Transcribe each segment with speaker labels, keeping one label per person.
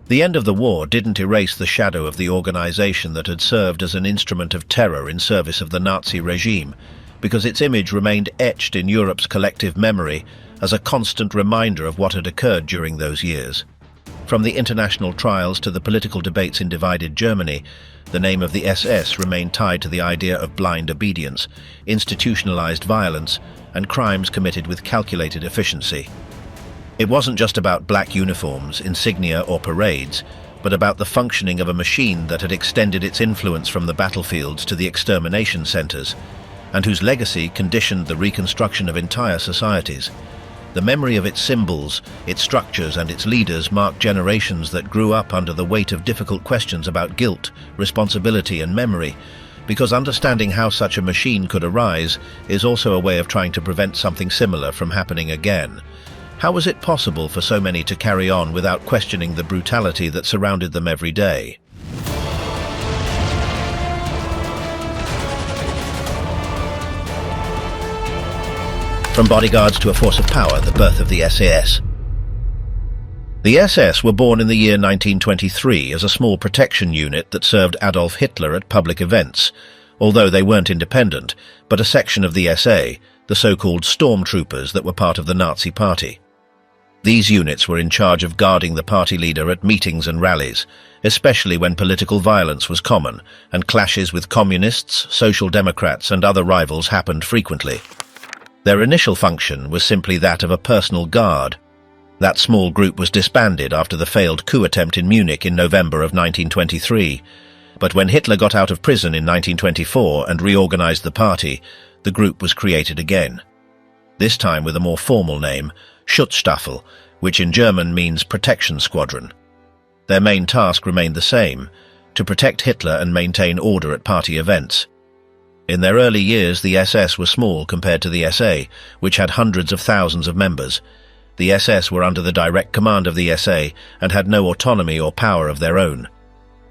Speaker 1: The end of the war didn't erase the shadow of the organization that had served as an instrument of terror in service of the Nazi regime, because its image remained etched in Europe's collective memory as a constant reminder of what had occurred during those years. From the international trials to the political debates in divided Germany, the name of the SS remained tied to the idea of blind obedience, institutionalized violence, and crimes committed with calculated efficiency. It wasn't just about black uniforms, insignia, or parades, but about the functioning of a machine that had extended its influence from the battlefields to the extermination centers, and whose legacy conditioned the reconstruction of entire societies. The memory of its symbols, its structures, and its leaders marked generations that grew up under the weight of difficult questions about guilt, responsibility, and memory, because understanding how such a machine could arise is also a way of trying to prevent something similar from happening again. How was it possible for so many to carry on without questioning the brutality that surrounded them every day? From bodyguards to a force of power, the birth of the SAS. The SS were born in the year 1923 as a small protection unit that served Adolf Hitler at public events, although they weren't independent, but a section of the SA, the so-called stormtroopers that were part of the Nazi Party. These units were in charge of guarding the party leader at meetings and rallies, especially when political violence was common and clashes with communists, social democrats, and other rivals happened frequently. Their initial function was simply that of a personal guard. That small group was disbanded after the failed coup attempt in Munich in November of 1923. But when Hitler got out of prison in 1924 and reorganized the party, the group was created again. This time with a more formal name, Schutzstaffel, which in German means protection squadron. Their main task remained the same, to protect Hitler and maintain order at party events. In their early years, the SS were small compared to the SA, which had hundreds of thousands of members. The SS were under the direct command of the SA and had no autonomy or power of their own.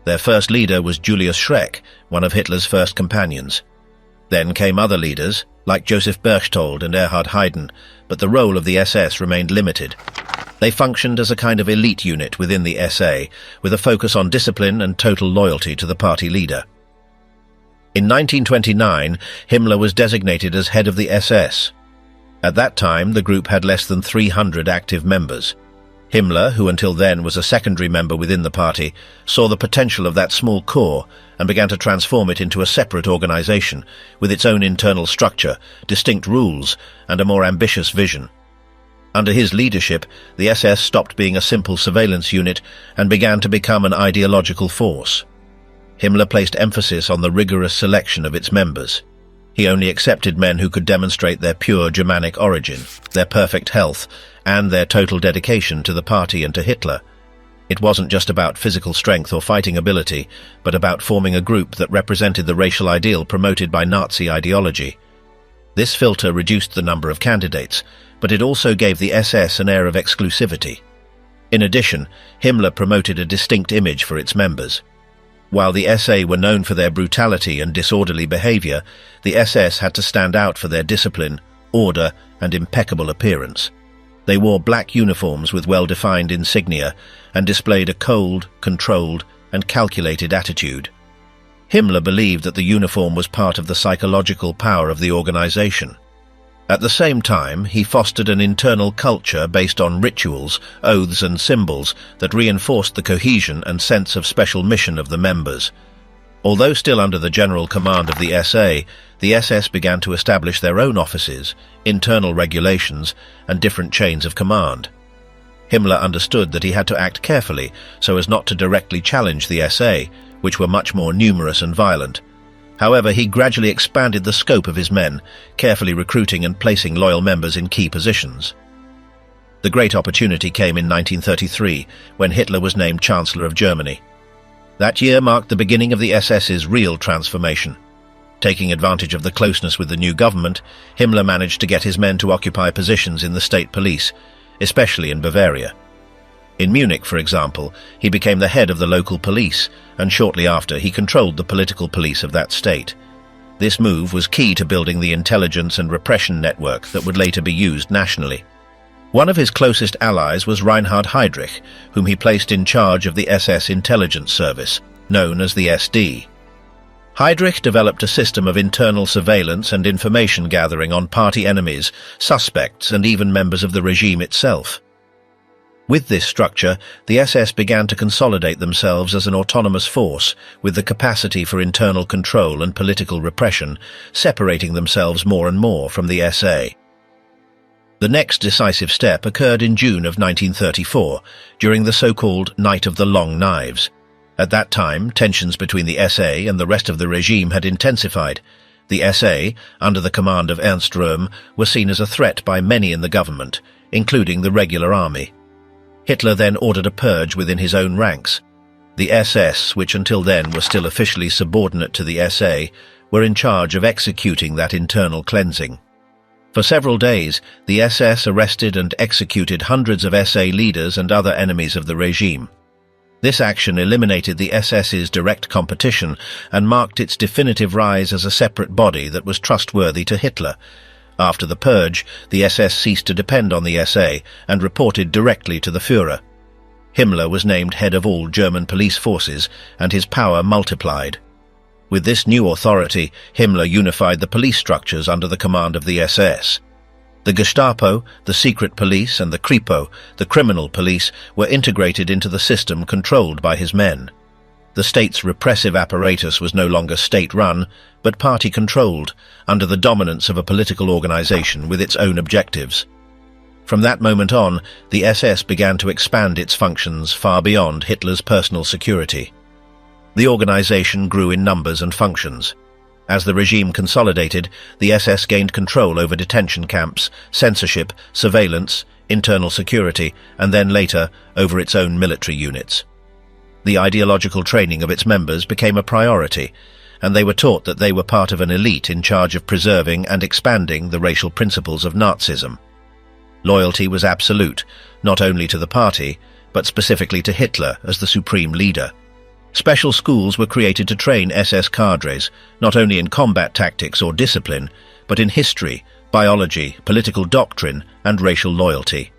Speaker 1: Their first leader was Julius Schreck, one of Hitler's first companions. Then came other leaders, like Joseph Berchtold and Erhard Heiden, but the role of the SS remained limited. They functioned as a kind of elite unit within the SA, with a focus on discipline and total loyalty to the party leader. In 1929, Himmler was designated as head of the SS. At that time, the group had less than 300 active members. Himmler, who until then was a secondary member within the party, saw the potential of that small corps and began to transform it into a separate organization, with its own internal structure, distinct rules, and a more ambitious vision. Under his leadership, the SS stopped being a simple surveillance unit and began to become an ideological force. Himmler placed emphasis on the rigorous selection of its members. He only accepted men who could demonstrate their pure Germanic origin, their perfect health, and their total dedication to the party and to Hitler. It wasn't just about physical strength or fighting ability, but about forming a group that represented the racial ideal promoted by Nazi ideology. This filter reduced the number of candidates, but it also gave the SS an air of exclusivity. In addition, Himmler promoted a distinct image for its members. While the SA were known for their brutality and disorderly behavior, the SS had to stand out for their discipline, order, and impeccable appearance. They wore black uniforms with well-defined insignia and displayed a cold, controlled, and calculated attitude. Himmler believed that the uniform was part of the psychological power of the organization. At the same time, he fostered an internal culture based on rituals, oaths, and symbols that reinforced the cohesion and sense of special mission of the members. Although still under the general command of the SA, the SS began to establish their own offices, internal regulations, and different chains of command. Himmler understood that he had to act carefully so as not to directly challenge the SA, which were much more numerous and violent. However, he gradually expanded the scope of his men, carefully recruiting and placing loyal members in key positions. The great opportunity came in 1933, when Hitler was named Chancellor of Germany. That year marked the beginning of the SS's real transformation. Taking advantage of the closeness with the new government, Himmler managed to get his men to occupy positions in the state police, especially in Bavaria. In Munich, for example, he became the head of the local police, and shortly after he controlled the political police of that state. This move was key to building the intelligence and repression network that would later be used nationally. One of his closest allies was Reinhard Heydrich, whom he placed in charge of the SS intelligence service, known as the SD. Heydrich developed a system of internal surveillance and information gathering on party enemies, suspects, and even members of the regime itself. With this structure, the SS began to consolidate themselves as an autonomous force with the capacity for internal control and political repression, separating themselves more and more from the SA. The next decisive step occurred in June of 1934, during the so-called Night of the Long Knives. At that time, tensions between the SA and the rest of the regime had intensified. The SA, under the command of Ernst Röhm, were seen as a threat by many in the government, including the regular army. Hitler then ordered a purge within his own ranks. The SS, which until then were still officially subordinate to the SA, were in charge of executing that internal cleansing. For several days, the SS arrested and executed hundreds of SA leaders and other enemies of the regime. This action eliminated the SS's direct competition and marked its definitive rise as a separate body that was trustworthy to Hitler. After the purge, the SS ceased to depend on the SA and reported directly to the Führer. Himmler was named head of all German police forces, and his power multiplied. With this new authority, Himmler unified the police structures under the command of the SS. The Gestapo, the secret police, and the Kripo, the criminal police, were integrated into the system controlled by his men. The state's repressive apparatus was no longer state-run, but party-controlled, under the dominance of a political organization with its own objectives. From that moment on, the SS began to expand its functions far beyond Hitler's personal security. The organization grew in numbers and functions. As the regime consolidated, the SS gained control over detention camps, censorship, surveillance, internal security, and then later over its own military units. The ideological training of its members became a priority, and they were taught that they were part of an elite in charge of preserving and expanding the racial principles of Nazism. Loyalty was absolute, not only to the party, but specifically to Hitler as the supreme leader. Special schools were created to train SS cadres, not only in combat tactics or discipline, but in history, biology, political doctrine, and racial loyalty.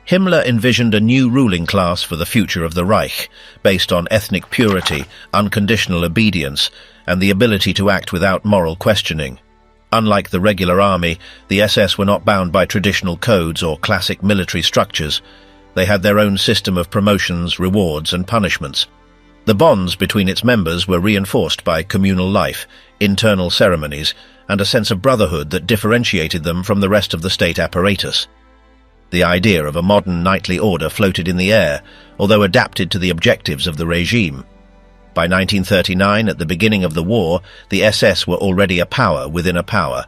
Speaker 1: Himmler envisioned a new ruling class for the future of the Reich, based on ethnic purity, unconditional obedience, and the ability to act without moral questioning. Unlike the regular army, the SS were not bound by traditional codes or classic military structures. They had their own system of promotions, rewards, and punishments. The bonds between its members were reinforced by communal life, internal ceremonies, and a sense of brotherhood that differentiated them from the rest of the state apparatus. The idea of a modern knightly order floated in the air, although adapted to the objectives of the regime. By 1939, at the beginning of the war, the SS were already a power within a power.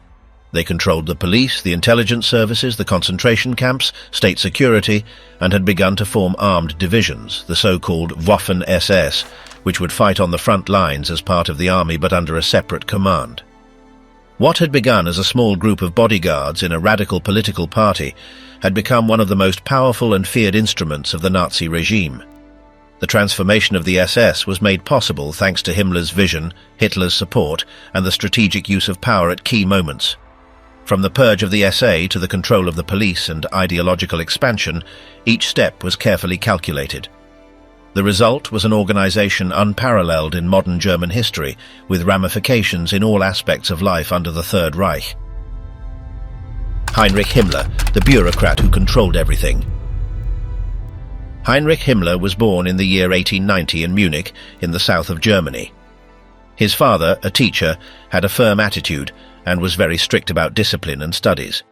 Speaker 1: They controlled the police, the intelligence services, the concentration camps, state security, and had begun to form armed divisions, the so-called Waffen SS, which would fight on the front lines as part of the army but under a separate command. What had begun as a small group of bodyguards in a radical political party had become one of the most powerful and feared instruments of the Nazi regime. The transformation of the SS was made possible thanks to Himmler's vision, Hitler's support, and the strategic use of power at key moments. From the purge of the SA to the control of the police and ideological expansion, each step was carefully calculated. The result was an organization unparalleled in modern German history, with ramifications in all aspects of life under the Third Reich. Heinrich Himmler, the bureaucrat who controlled everything. Heinrich Himmler was born in the year 1890 in Munich, in the south of Germany. His father, a teacher, had a firm attitude and was very strict about discipline and studies.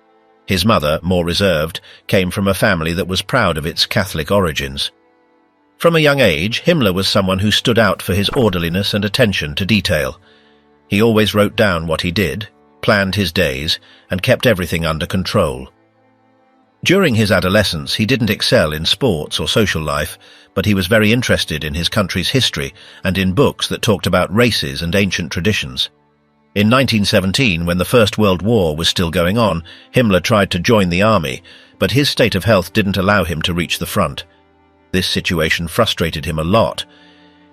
Speaker 1: His mother, more reserved, came from a family that was proud of its Catholic origins. From a young age, Himmler was someone who stood out for his orderliness and attention to detail. He always wrote down what he did, planned his days, and kept everything under control. During his adolescence, he didn't excel in sports or social life, but he was very interested in his country's history and in books that talked about races and ancient traditions. In 1917, when the First World War was still going on, Himmler tried to join the army, but his state of health didn't allow him to reach the front. This situation frustrated him a lot.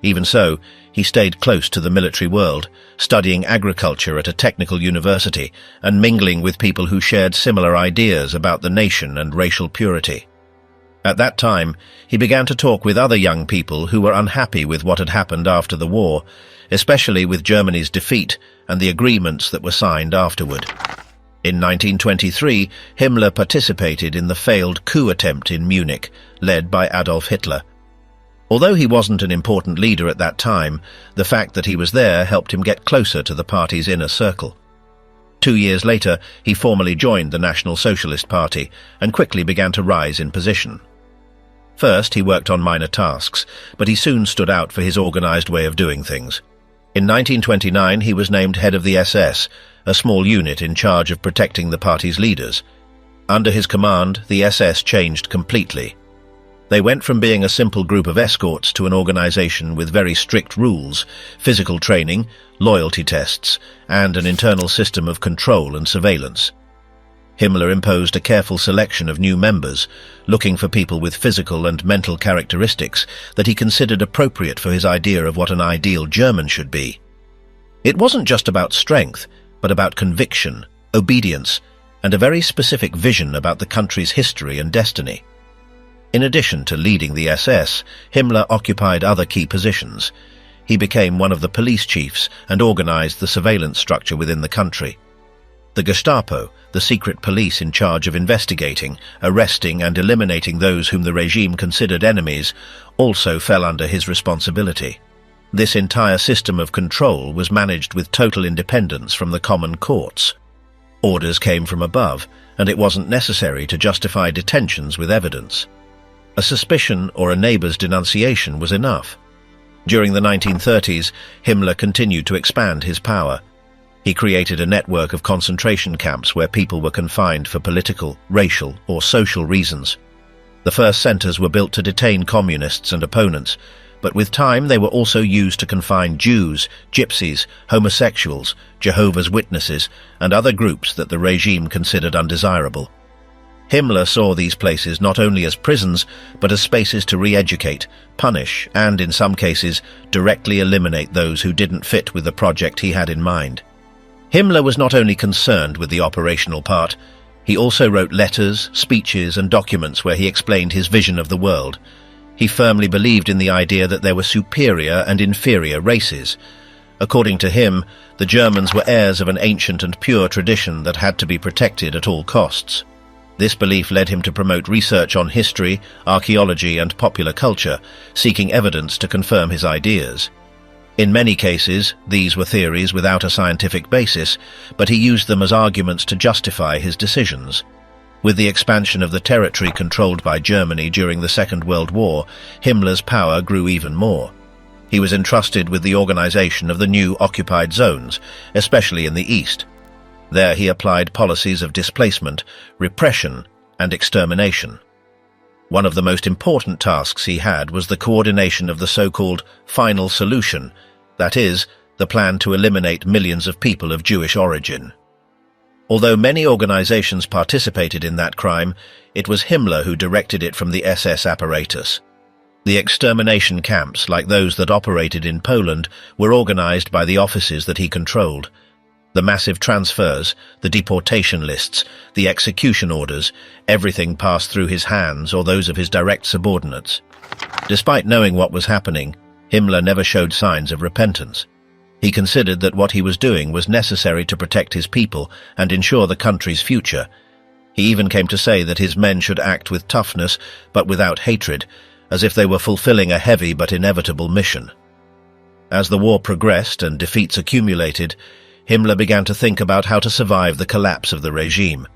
Speaker 1: Even so, he stayed close to the military world, studying agriculture at a technical university and mingling with people who shared similar ideas about the nation and racial purity. At that time, he began to talk with other young people who were unhappy with what had happened after the war, especially with Germany's defeat and the agreements that were signed afterward. In 1923, Himmler participated in the failed coup attempt in Munich, led by Adolf Hitler. Although he wasn't an important leader at that time, the fact that he was there helped him get closer to the party's inner circle. 2 years later, he formally joined the National Socialist Party and quickly began to rise in position. First, he worked on minor tasks, but he soon stood out for his organized way of doing things. In 1929, he was named head of the SS, a small unit in charge of protecting the party's leaders. Under his command, the SS changed completely. They went from being a simple group of escorts to an organization with very strict rules, physical training, loyalty tests, and an internal system of control and surveillance. Himmler imposed a careful selection of new members, looking for people with physical and mental characteristics that he considered appropriate for his idea of what an ideal German should be. It wasn't just about strength, but about conviction, obedience, and a very specific vision about the country's history and destiny. In addition to leading the SS, Himmler occupied other key positions. He became one of the police chiefs and organized the surveillance structure within the country. The Gestapo, the secret police in charge of investigating, arresting and eliminating those whom the regime considered enemies, also fell under his responsibility. This entire system of control was managed with total independence from the common courts. Orders came from above, and it wasn't necessary to justify detentions with evidence. A suspicion or a neighbor's denunciation was enough. During the 1930s, Himmler continued to expand his power. He created a network of concentration camps where people were confined for political, racial, or social reasons. The first centers were built to detain communists and opponents, but with time they were also used to confine Jews, gypsies, homosexuals, Jehovah's Witnesses, and other groups that the regime considered undesirable. Himmler saw these places not only as prisons, but as spaces to re-educate, punish, and, in some cases, directly eliminate those who didn't fit with the project he had in mind. Himmler was not only concerned with the operational part, he also wrote letters, speeches, and documents where he explained his vision of the world. He firmly believed in the idea that there were superior and inferior races. According to him, the Germans were heirs of an ancient and pure tradition that had to be protected at all costs. This belief led him to promote research on history, archaeology, and popular culture, seeking evidence to confirm his ideas. In many cases, these were theories without a scientific basis, but he used them as arguments to justify his decisions. With the expansion of the territory controlled by Germany during the Second World War, Himmler's power grew even more. He was entrusted with the organization of the new occupied zones, especially in the east. There he applied policies of displacement, repression, and extermination. One of the most important tasks he had was the coordination of the so-called final solution, that is, the plan to eliminate millions of people of Jewish origin. Although many organizations participated in that crime, it was Himmler who directed it from the SS apparatus. The extermination camps, like those that operated in Poland, were organized by the offices that he controlled. The massive transfers, the deportation lists, the execution orders, everything passed through his hands or those of his direct subordinates. Despite knowing what was happening, Himmler never showed signs of repentance. He considered that what he was doing was necessary to protect his people and ensure the country's future. He even came to say that his men should act with toughness, but without hatred, as if they were fulfilling a heavy but inevitable mission. As the war progressed and defeats accumulated, Himmler began to think about how to survive the collapse of the regime.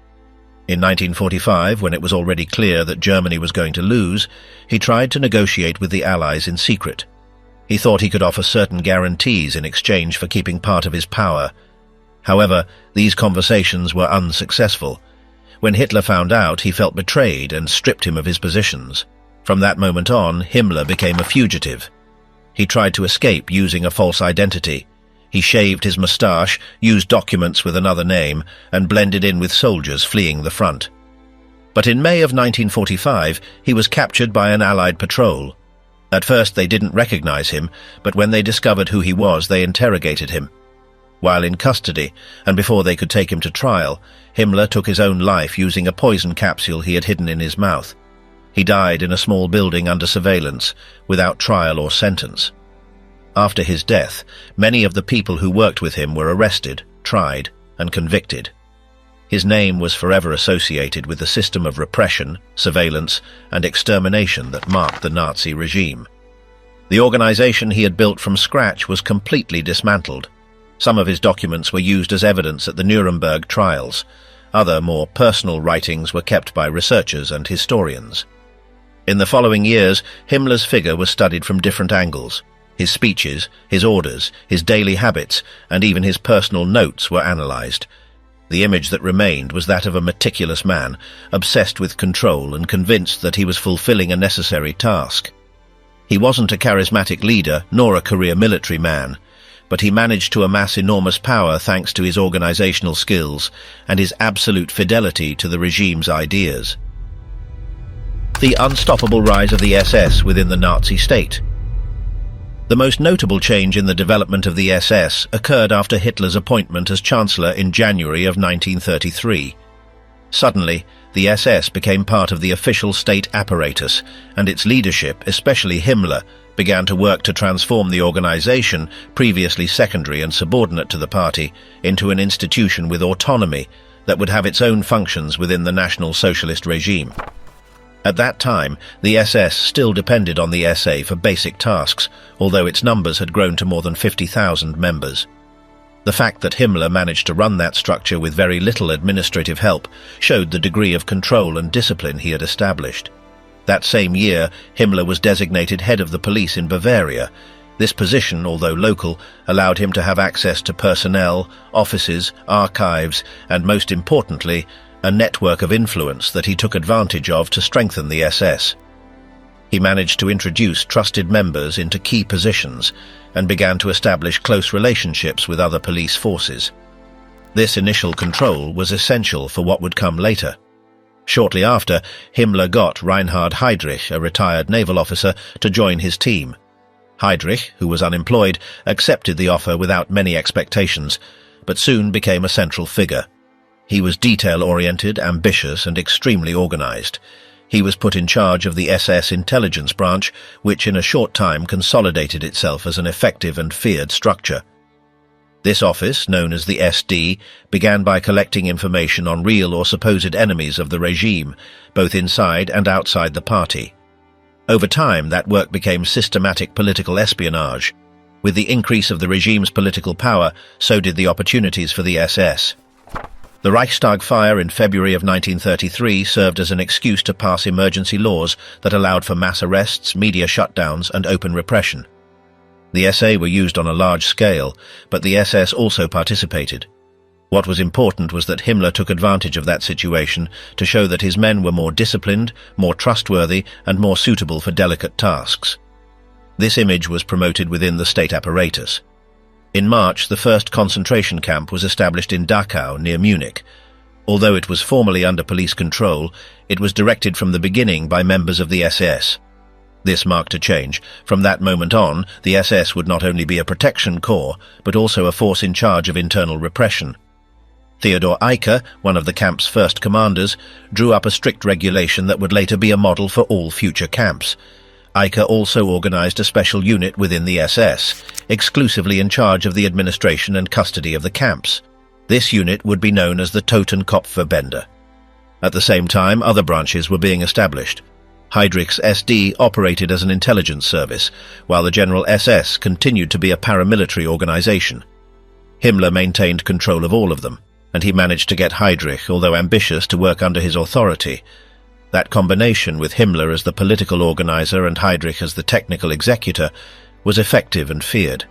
Speaker 1: In 1945, when it was already clear that Germany was going to lose, he tried to negotiate with the Allies in secret. He thought he could offer certain guarantees in exchange for keeping part of his power. However, these conversations were unsuccessful. When Hitler found out, he felt betrayed and stripped him of his positions. From that moment on, Himmler became a fugitive. He tried to escape using a false identity. He shaved his moustache, used documents with another name, and blended in with soldiers fleeing the front. But in May of 1945, he was captured by an Allied patrol. At first they didn't recognize him, but when they discovered who he was, they interrogated him. While in custody, and before they could take him to trial, Himmler took his own life using a poison capsule he had hidden in his mouth. He died in a small building under surveillance, without trial or sentence. After his death, many of the people who worked with him were arrested, tried, and convicted. His name was forever associated with the system of repression, surveillance, and extermination that marked the Nazi regime. The organization he had built from scratch was completely dismantled. Some of his documents were used as evidence at the Nuremberg trials. Other, more personal writings were kept by researchers and historians. In the following years, Himmler's figure was studied from different angles. His speeches, his orders, his daily habits, and even his personal notes were analyzed. The image that remained was that of a meticulous man, obsessed with control and convinced that he was fulfilling a necessary task. He wasn't a charismatic leader, nor a career military man, but he managed to amass enormous power thanks to his organizational skills and his absolute fidelity to the regime's ideas. The unstoppable rise of the SS within the Nazi state. The most notable change in the development of the SS occurred after Hitler's appointment as Chancellor in January of 1933. Suddenly, the SS became part of the official state apparatus, and its leadership, especially Himmler, began to work to transform the organization, previously secondary and subordinate to the party, into an institution with autonomy that would have its own functions within the National Socialist regime. At that time, the SS still depended on the SA for basic tasks, although its numbers had grown to more than 50,000 members. The fact that Himmler managed to run that structure with very little administrative help showed the degree of control and discipline he had established. That same year, Himmler was designated head of the police in Bavaria. This position, although local, allowed him to have access to personnel, offices, archives, and most importantly, a network of influence that he took advantage of to strengthen the SS. He managed to introduce trusted members into key positions and began to establish close relationships with other police forces. This initial control was essential for what would come later. Shortly after, Himmler got Reinhard Heydrich, a retired naval officer, to join his team. Heydrich, who was unemployed, accepted the offer without many expectations, but soon became a central figure. He was detail-oriented, ambitious, and extremely organized. He was put in charge of the SS intelligence branch, which in a short time consolidated itself as an effective and feared structure. This office, known as the SD, began by collecting information on real or supposed enemies of the regime, both inside and outside the party. Over time, that work became systematic political espionage. With the increase of the regime's political power, so did the opportunities for the SS. The Reichstag fire in February of 1933 served as an excuse to pass emergency laws that allowed for mass arrests, media shutdowns, and open repression. The SA were used on a large scale, but the SS also participated. What was important was that Himmler took advantage of that situation to show that his men were more disciplined, more trustworthy, and more suitable for delicate tasks. This image was promoted within the state apparatus. In March, the first concentration camp was established in Dachau, near Munich. Although it was formally under police control, it was directed from the beginning by members of the SS. This marked a change. From that moment on, the SS would not only be a protection corps, but also a force in charge of internal repression. Theodor Eicke, one of the camp's first commanders, drew up a strict regulation that would later be a model for all future camps. Eicke also organized a special unit within the SS, exclusively in charge of the administration and custody of the camps. This unit would be known as the Totenkopfverbände. At the same time, other branches were being established. Heydrich's SD operated as an intelligence service, while the General SS continued to be a paramilitary organization. Himmler maintained control of all of them, and he managed to get Heydrich, although ambitious, to work under his authority. That combination, with Himmler as the political organizer and Heydrich as the technical executor, was effective and feared.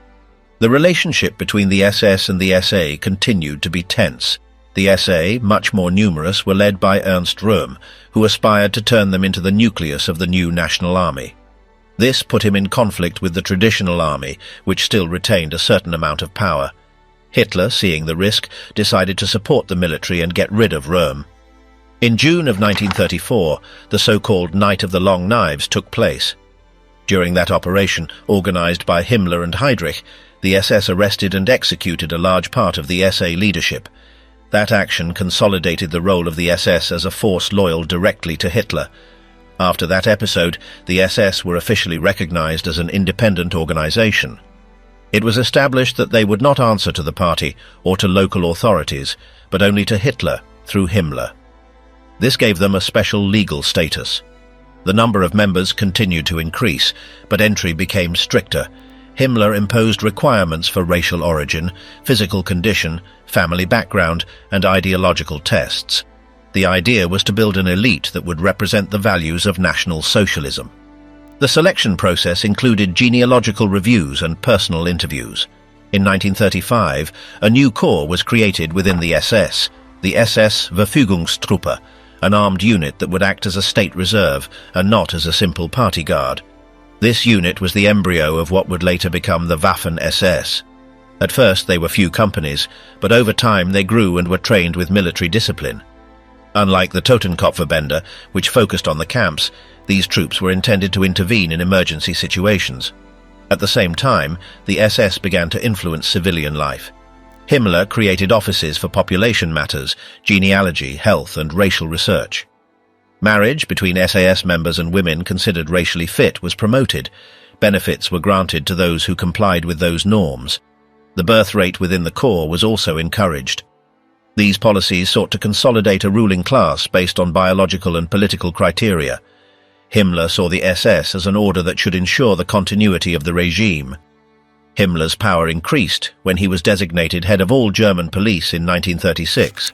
Speaker 1: The relationship between the SS and the SA continued to be tense. The SA, much more numerous, were led by Ernst Röhm, who aspired to turn them into the nucleus of the new National Army. This put him in conflict with the traditional army, which still retained a certain amount of power. Hitler, seeing the risk, decided to support the military and get rid of Röhm. In June of 1934, the so-called Night of the Long Knives took place. During that operation, organized by Himmler and Heinrich, the SS arrested and executed a large part of the SA leadership. That action consolidated the role of the SS as a force loyal directly to Hitler. After that episode, the SS were officially recognized as an independent organization. It was established that they would not answer to the party or to local authorities, but only to Hitler through Himmler. This gave them a special legal status. The number of members continued to increase, but entry became stricter. Himmler imposed requirements for racial origin, physical condition, family background, and ideological tests. The idea was to build an elite that would represent the values of National Socialism. The selection process included genealogical reviews and personal interviews. In 1935, a new corps was created within the SS, the SS Verfügungstruppe, an armed unit that would act as a state reserve and not as a simple party guard. This unit was the embryo of what would later become the Waffen SS. At first they were few companies, but over time they grew and were trained with military discipline. Unlike the Totenkopfverbände, which focused on the camps, these troops were intended to intervene in emergency situations. At the same time, the SS began to influence civilian life. Himmler created offices for population matters, genealogy, health, and racial research. Marriage between SAS members and women considered racially fit was promoted. Benefits were granted to those who complied with those norms. The birth rate within the corps was also encouraged. These policies sought to consolidate a ruling class based on biological and political criteria. Himmler saw the SS as an order that should ensure the continuity of the regime. Himmler's power increased when he was designated head of all German police in 1936.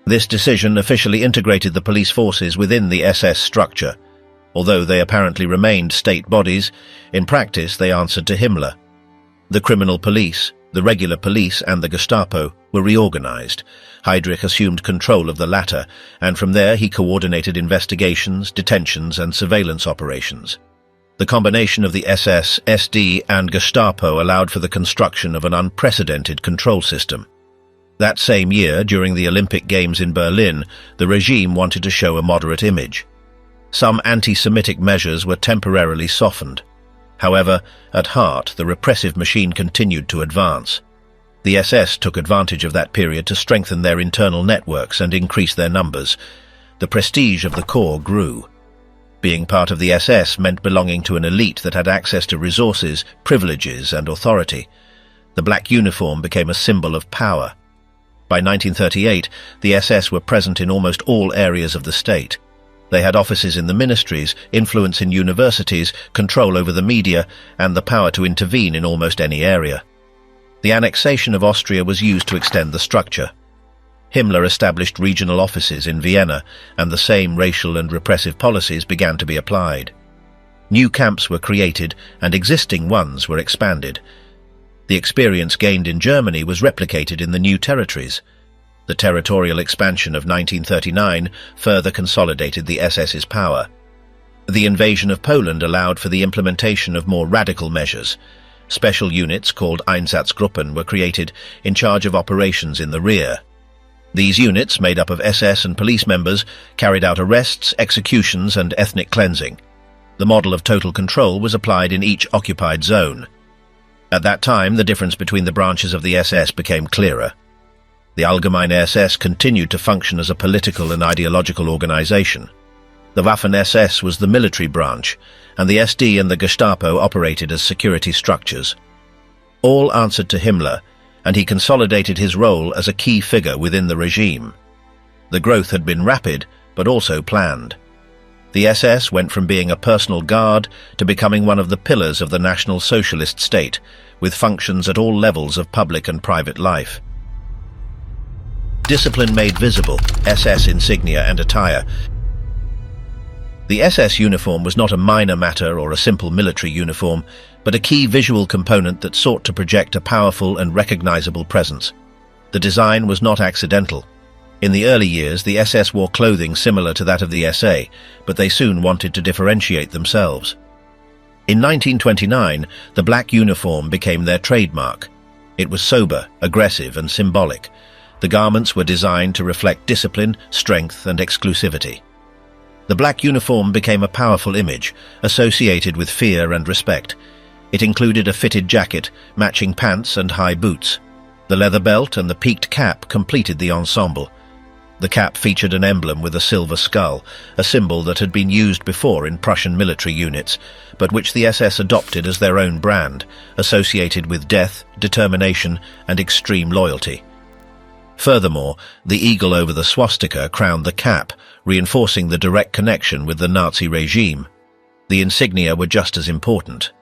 Speaker 1: This decision officially integrated the police forces within the SS structure. Although they apparently remained state bodies, in practice they answered to Himmler. The criminal police, the regular police, and the Gestapo were reorganized. Heinrich assumed control of the latter, and from there he coordinated investigations, detentions, and surveillance operations. The combination of the SS, SD, and Gestapo allowed for the construction of an unprecedented control system. That same year, during the Olympic Games in Berlin, the regime wanted to show a moderate image. Some anti-Semitic measures were temporarily softened. However, at heart, the repressive machine continued to advance. The SS took advantage of that period to strengthen their internal networks and increase their numbers. The prestige of the corps grew. Being part of the SS meant belonging to an elite that had access to resources, privileges, and authority. The black uniform became a symbol of power. By 1938, the SS were present in almost all areas of the state. They had offices in the ministries, influence in universities, control over the media, and the power to intervene in almost any area. The annexation of Austria was used to extend the structure. Himmler established regional offices in Vienna, and the same racial and repressive policies began to be applied. New camps were created, and existing ones were expanded. The experience gained in Germany was replicated in the new territories. The territorial expansion of 1939 further consolidated the SS's power. The invasion of Poland allowed for the implementation of more radical measures. Special units called Einsatzgruppen were created in charge of operations in the rear. These units, made up of SS and police members, carried out arrests, executions, and ethnic cleansing. The model of total control was applied in each occupied zone. At that time, the difference between the branches of the SS became clearer. The Allgemeine SS continued to function as a political and ideological organization. The Waffen SS was the military branch, and the SD and the Gestapo operated as security structures. All answered to Himmler, and he consolidated his role as a key figure within the regime. The growth had been rapid, but also planned. The SS went from being a personal guard to becoming one of the pillars of the National Socialist state, with functions at all levels of public and private life. Discipline made visible, SS insignia and attire. The SS uniform was not a minor matter or a simple military uniform, but a key visual component that sought to project a powerful and recognizable presence. The design was not accidental. In the early years, the SS wore clothing similar to that of the SA, but they soon wanted to differentiate themselves. In 1929, the black uniform became their trademark. It was sober, aggressive, and symbolic. The garments were designed to reflect discipline, strength, and exclusivity. The black uniform became a powerful image, associated with fear and respect. It included a fitted jacket, matching pants and high boots. The leather belt and the peaked cap completed the ensemble. The cap featured an emblem with a silver skull, a symbol that had been used before in Prussian military units, but which the SS adopted as their own brand, associated with death, determination, and extreme loyalty. Furthermore, the eagle over the swastika crowned the cap, reinforcing the direct connection with the Nazi regime. The insignia were just as important.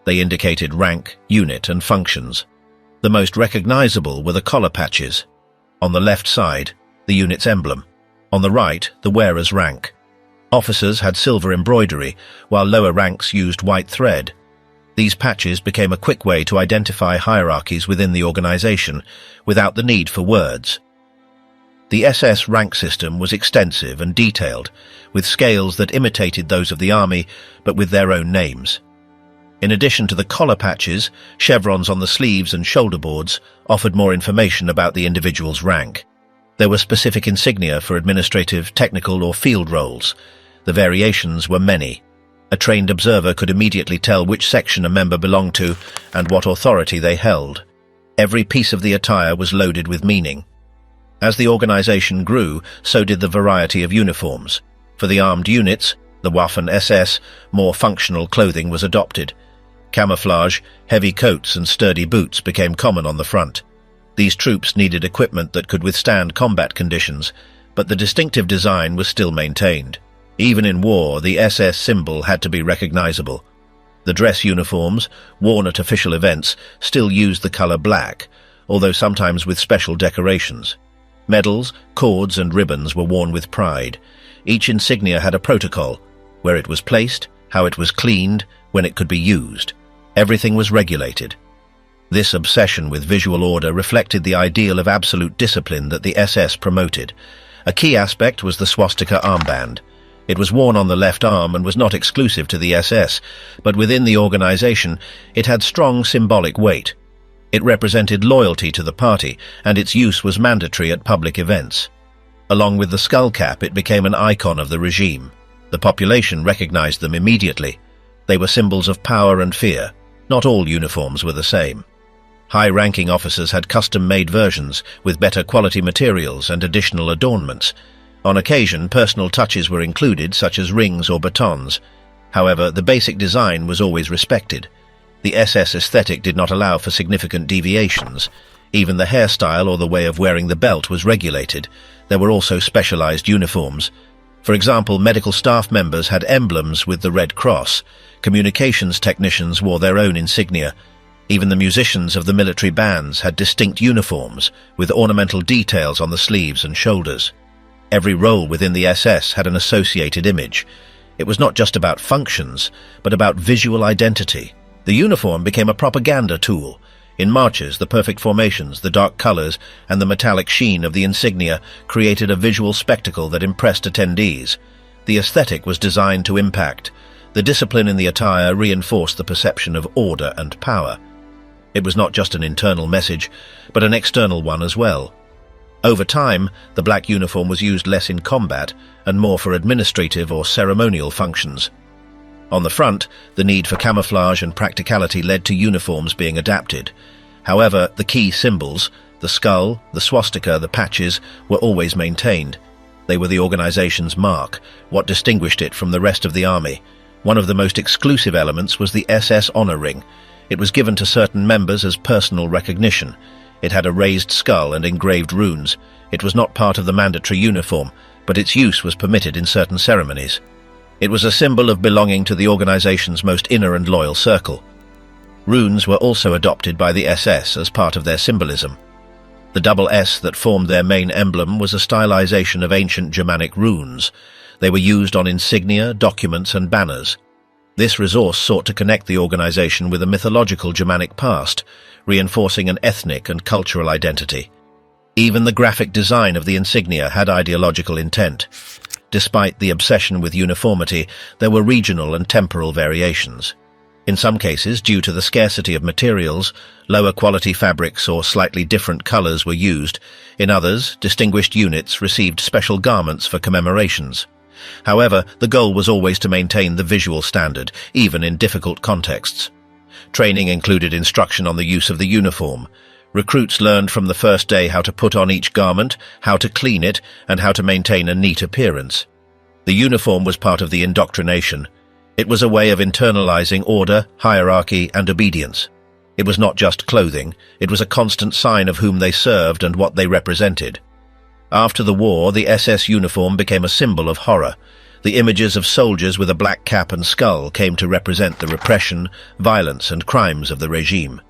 Speaker 1: They indicated rank, unit, and functions. The most recognizable were the collar patches. On the left side, the unit's emblem. On the right, the wearer's rank. Officers had silver embroidery, while lower ranks used white thread. These patches became a quick way to identify hierarchies within the organization, without the need for words. The SS rank system was extensive and detailed, with scales that imitated those of the army, but with their own names. In addition to the collar patches, chevrons on the sleeves and shoulder boards offered more information about the individual's rank. There were specific insignia for administrative, technical, or field roles. The variations were many. A trained observer could immediately tell which section a member belonged to and what authority they held. Every piece of the attire was loaded with meaning. As the organization grew, so did the variety of uniforms. For the armed units, the Waffen SS, more functional clothing was adopted. Camouflage, heavy coats and sturdy boots became common on the front. These troops needed equipment that could withstand combat conditions, but the distinctive design was still maintained. Even in war, the SS symbol had to be recognizable. The dress uniforms, worn at official events, still used the color black, although sometimes with special decorations. Medals, cords, and ribbons were worn with pride. Each insignia had a protocol: where it was placed, how it was cleaned, when it could be used. Everything was regulated. This obsession with visual order reflected the ideal of absolute discipline that the SS promoted. A key aspect was the swastika armband. It was worn on the left arm and was not exclusive to the SS, but within the organization it had strong symbolic weight. It represented loyalty to the party, and its use was mandatory at public events. Along with the skull cap, it became an icon of the regime. The population recognized them immediately. They were symbols of power and fear. Not all uniforms were the same. High-ranking officers had custom-made versions with better quality materials and additional adornments. On occasion, personal touches were included, such as rings or batons. However, the basic design was always respected. The SS aesthetic did not allow for significant deviations. Even the hairstyle or the way of wearing the belt was regulated. There were also specialized uniforms. For example, medical staff members had emblems with the Red Cross. Communications technicians wore their own insignia. Even the musicians of the military bands had distinct uniforms, with ornamental details on the sleeves and shoulders. Every role within the SS had an associated image. It was not just about functions, but about visual identity. The uniform became a propaganda tool. In marches, the perfect formations, the dark colors, and the metallic sheen of the insignia created a visual spectacle that impressed attendees. The aesthetic was designed to impact. The discipline in the attire reinforced the perception of order and power. It was not just an internal message, but an external one as well. Over time, the black uniform was used less in combat and more for administrative or ceremonial functions. On the front, the need for camouflage and practicality led to uniforms being adapted. However, the key symbols, the skull, the swastika, the patches, were always maintained. They were the organization's mark, what distinguished it from the rest of the army. One of the most exclusive elements was the SS honor ring. It was given to certain members as personal recognition. It had a raised skull and engraved runes. It was not part of the mandatory uniform, but its use was permitted in certain ceremonies. It was a symbol of belonging to the organization's most inner and loyal circle. Runes were also adopted by the SS as part of their symbolism. The double S that formed their main emblem was a stylization of ancient Germanic runes. They were used on insignia, documents, and banners. This resource sought to connect the organization with a mythological Germanic past, reinforcing an ethnic and cultural identity. Even the graphic design of the insignia had ideological intent. Despite the obsession with uniformity, there were regional and temporal variations. In some cases, due to the scarcity of materials, lower quality fabrics or slightly different colors were used. In others, distinguished units received special garments for commemorations. However, the goal was always to maintain the visual standard, even in difficult contexts. Training included instruction on the use of the uniform. Recruits learned from the first day how to put on each garment, how to clean it, and how to maintain a neat appearance. The uniform was part of the indoctrination. It was a way of internalizing order, hierarchy, and obedience. It was not just clothing, it was a constant sign of whom they served and what they represented. After the war, the SS uniform became a symbol of horror. The images of soldiers with a black cap and skull came to represent the repression, violence, and crimes of the regime.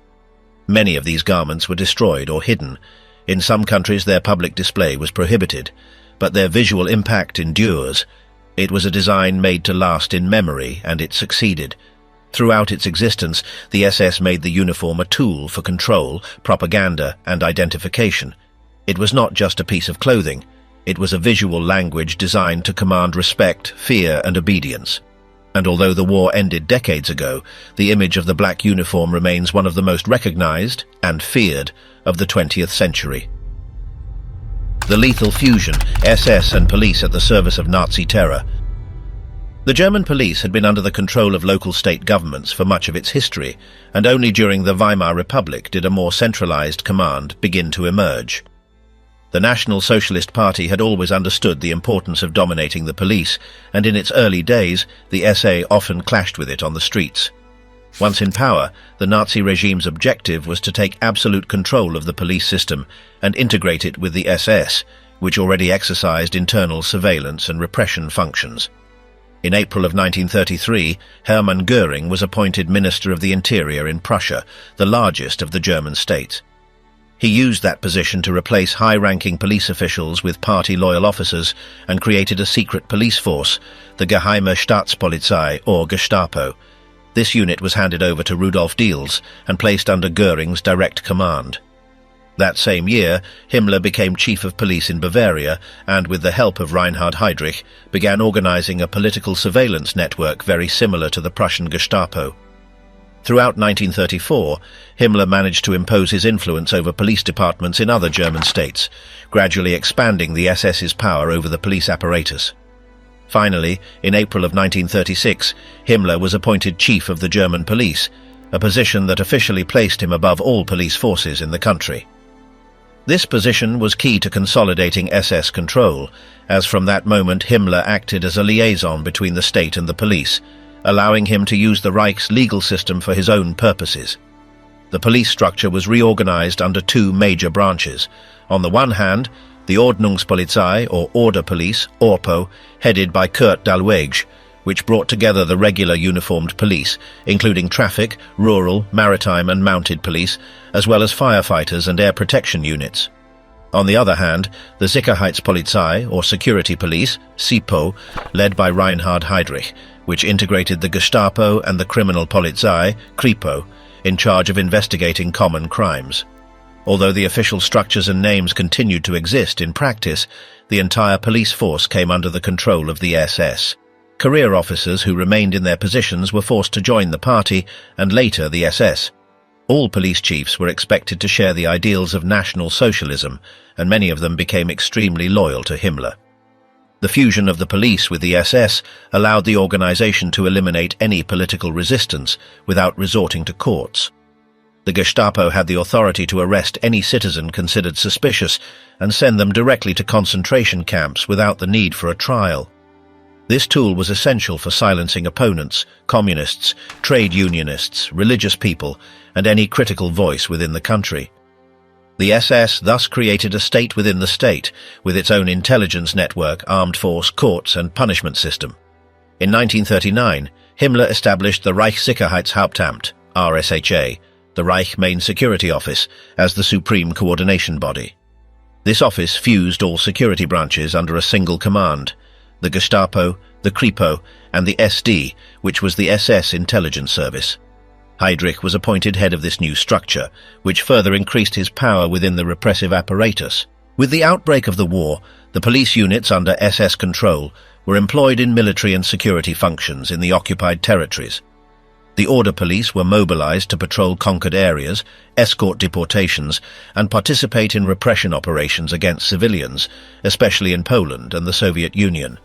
Speaker 1: Many of these garments were destroyed or hidden. In some countries their public display was prohibited, but their visual impact endures. It was a design made to last in memory, and it succeeded. Throughout its existence, the SS made the uniform a tool for control, propaganda, and identification. It was not just a piece of clothing. It was a visual language designed to command respect, fear, and obedience. And although the war ended decades ago, the image of the black uniform remains one of the most recognized and feared of the 20th century. The lethal fusion, SS and police at the service of Nazi terror. The German police had been under the control of local state governments for much of its history, and only during the Weimar Republic did a more centralized command begin to emerge. The National Socialist Party had always understood the importance of dominating the police, and in its early days, the SA often clashed with it on the streets. Once in power, the Nazi regime's objective was to take absolute control of the police system and integrate it with the SS, which already exercised internal surveillance and repression functions. In April of 1933, Hermann Göring was appointed Minister of the Interior in Prussia, the largest of the German states. He used that position to replace high-ranking police officials with party-loyal officers and created a secret police force, the Geheime Staatspolizei, or Gestapo. This unit was handed over to Rudolf Diels and placed under Göring's direct command. That same year, Himmler became chief of police in Bavaria and, with the help of Reinhard Heydrich, began organizing a political surveillance network very similar to the Prussian Gestapo. Throughout 1934, Himmler managed to impose his influence over police departments in other German states, gradually expanding the SS's power over the police apparatus. Finally, in April of 1936, Himmler was appointed chief of the German police, a position that officially placed him above all police forces in the country. This position was key to consolidating SS control, as from that moment Himmler acted as a liaison between the state and the police, allowing him to use the Reich's legal system for his own purposes. The police structure was reorganized under two major branches. On the one hand, the Ordnungspolizei, or Order Police, ORPO, headed by Kurt Dahlweger, which brought together the regular uniformed police, including traffic, rural, maritime and mounted police, as well as firefighters and air protection units. On the other hand, the Sicherheitspolizei, or Security Police, SiPo, led by Reinhard Heydrich, which integrated the Gestapo and the Criminal Polizei, Kripo, in charge of investigating common crimes. Although the official structures and names continued to exist in practice, the entire police force came under the control of the SS. Career officers who remained in their positions were forced to join the party and later the SS. All police chiefs were expected to share the ideals of National Socialism, and many of them became extremely loyal to Himmler. The fusion of the police with the SS allowed the organization to eliminate any political resistance without resorting to courts. The Gestapo had the authority to arrest any citizen considered suspicious and send them directly to concentration camps without the need for a trial. This tool was essential for silencing opponents, communists, trade unionists, religious people, and any critical voice within the country. The SS thus created a state within the state, with its own intelligence network, armed force, courts, and punishment system. In 1939, Himmler established the Reichssicherheitshauptamt, RSHA, the Reich Main Security Office, as the supreme coordination body. This office fused all security branches under a single command: the Gestapo, the Kripo, and the SD, which was the SS intelligence service. Heydrich was appointed head of this new structure, which further increased his power within the repressive apparatus. With the outbreak of the war, the police units under SS control were employed in military and security functions in the occupied territories. The Order Police were mobilized to patrol conquered areas, escort deportations, and participate in repression operations against civilians, especially in Poland and the Soviet Union.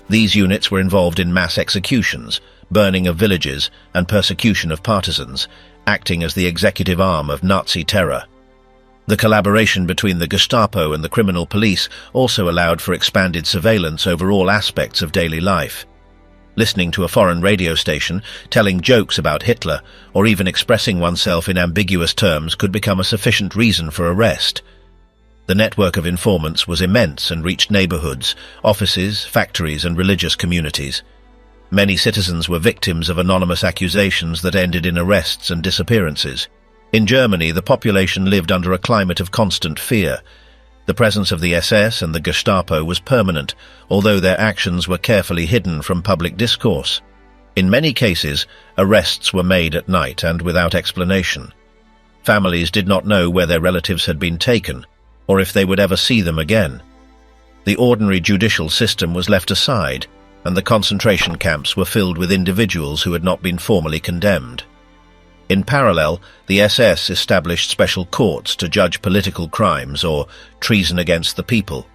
Speaker 1: These units were involved in mass executions, burning of villages, and persecution of partisans, acting as the executive arm of Nazi terror. The collaboration between the Gestapo and the criminal police also allowed for expanded surveillance over all aspects of daily life. Listening to a foreign radio station, telling jokes about Hitler, or even expressing oneself in ambiguous terms could become a sufficient reason for arrest. The network of informants was immense and reached neighborhoods, offices, factories, and religious communities. Many citizens were victims of anonymous accusations that ended in arrests and disappearances. In Germany, the population lived under a climate of constant fear. The presence of the SS and the Gestapo was permanent, although their actions were carefully hidden from public discourse. In many cases, arrests were made at night and without explanation. Families did not know where their relatives had been taken, or if they would ever see them again. The ordinary judicial system was left aside, and the concentration camps were filled with individuals who had not been formally condemned. In parallel, the SS established special courts to judge political crimes or treason against the people.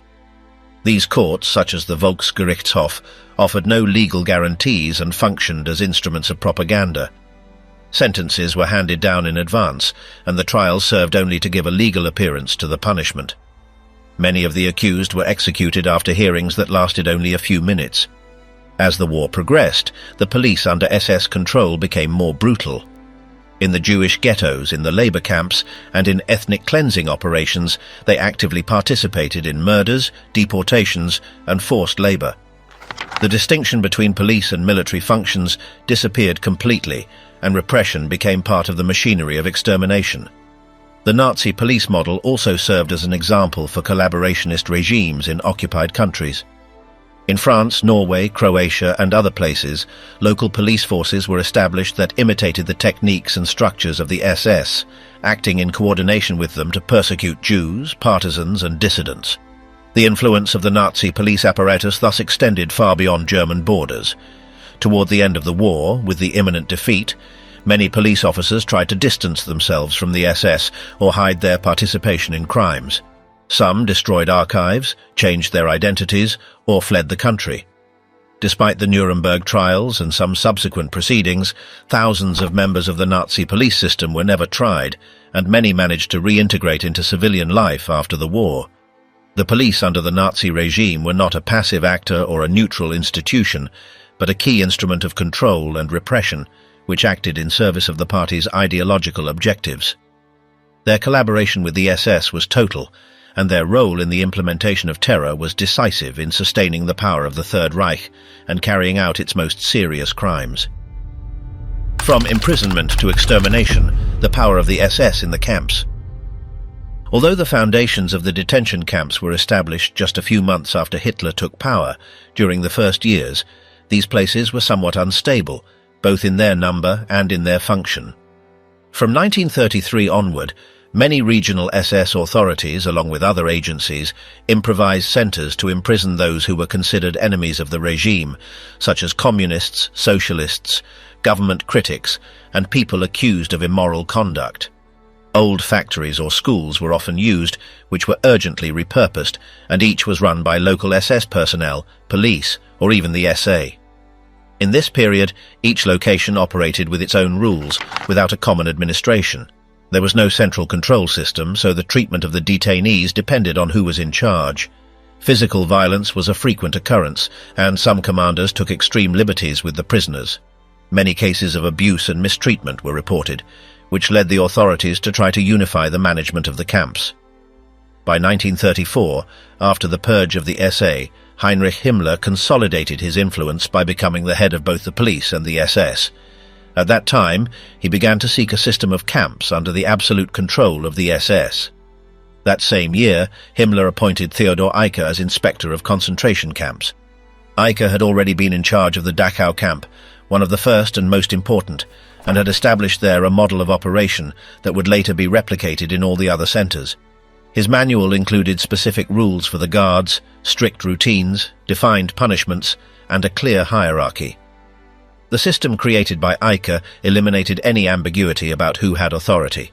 Speaker 1: These courts, such as the Volksgerichtshof, offered no legal guarantees and functioned as instruments of propaganda. Sentences were handed down in advance, and the trials served only to give a legal appearance to the punishment. Many of the accused were executed after hearings that lasted only a few minutes. As the war progressed, the police under SS control became more brutal. In the Jewish ghettos, in the labor camps, and in ethnic cleansing operations, they actively participated in murders, deportations, and forced labor. The distinction between police and military functions disappeared completely, and repression became part of the machinery of extermination. The Nazi police model also served as an example for collaborationist regimes in occupied countries. In France, Norway, Croatia, and other places, local police forces were established that imitated the techniques and structures of the SS, acting in coordination with them to persecute Jews, partisans, and dissidents. The influence of the Nazi police apparatus thus extended far beyond German borders. Toward the end of the war, with the imminent defeat, many police officers tried to distance themselves from the SS or hide their participation in crimes. Some destroyed archives, changed their identities, or fled the country. Despite the Nuremberg trials and some subsequent proceedings, thousands of members of the Nazi police system were never tried, and many managed to reintegrate into civilian life after the war. The police under the Nazi regime were not a passive actor or a neutral institution, but a key instrument of control and repression, which acted in service of the party's ideological objectives. Their collaboration with the SS was total, and their role in the implementation of terror was decisive in sustaining the power of the Third Reich and carrying out its most serious crimes. From imprisonment to extermination, the power of the SS in the camps. Although the foundations of the detention camps were established just a few months after Hitler took power, during the first years, these places were somewhat unstable, both in their number and in their function. From 1933 onward, many regional SS authorities, along with other agencies, improvised centers to imprison those who were considered enemies of the regime, such as communists, socialists, government critics, and people accused of immoral conduct. Old factories or schools were often used, which were urgently repurposed, and each was run by local SS personnel, police, or even the SA. In this period, each location operated with its own rules, without a common administration. There was no central control system, so the treatment of the detainees depended on who was in charge. Physical violence was a frequent occurrence, and some commanders took extreme liberties with the prisoners. Many cases of abuse and mistreatment were reported, which led the authorities to try to unify the management of the camps. By 1934, after the purge of the SA, Heinrich Himmler consolidated his influence by becoming the head of both the police and the SS. At that time, he began to seek a system of camps under the absolute control of the SS. That same year, Himmler appointed Theodor Eicke as inspector of concentration camps. Eicke had already been in charge of the Dachau camp, one of the first and most important, and had established there a model of operation that would later be replicated in all the other centers. His manual included specific rules for the guards, strict routines, defined punishments, and a clear hierarchy. The system created by Eicke eliminated any ambiguity about who had authority.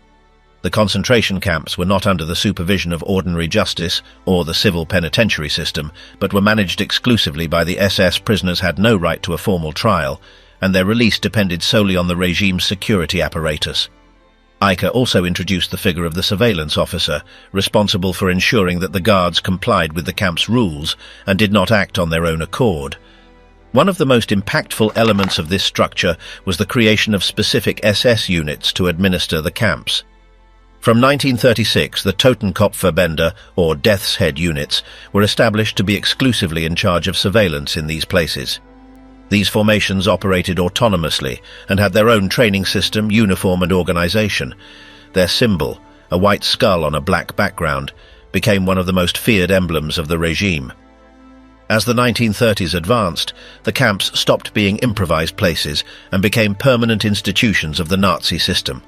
Speaker 1: The concentration camps were not under the supervision of ordinary justice or the civil penitentiary system, but were managed exclusively by the SS. Prisoners had no right to a formal trial, and their release depended solely on the regime's security apparatus. Eiche also introduced the figure of the surveillance officer, responsible for ensuring that the guards complied with the camp's rules and did not act on their own accord. One of the most impactful elements of this structure was the creation of specific SS units to administer the camps. From 1936, the Totenkopfverbände, or Death's Head units, were established to be exclusively in charge of surveillance in these places. These formations operated autonomously and had their own training system, uniform and organization. Their symbol, a white skull on a black background, became one of the most feared emblems of the regime. As the 1930s advanced, the camps stopped being improvised places and became permanent institutions of the Nazi system.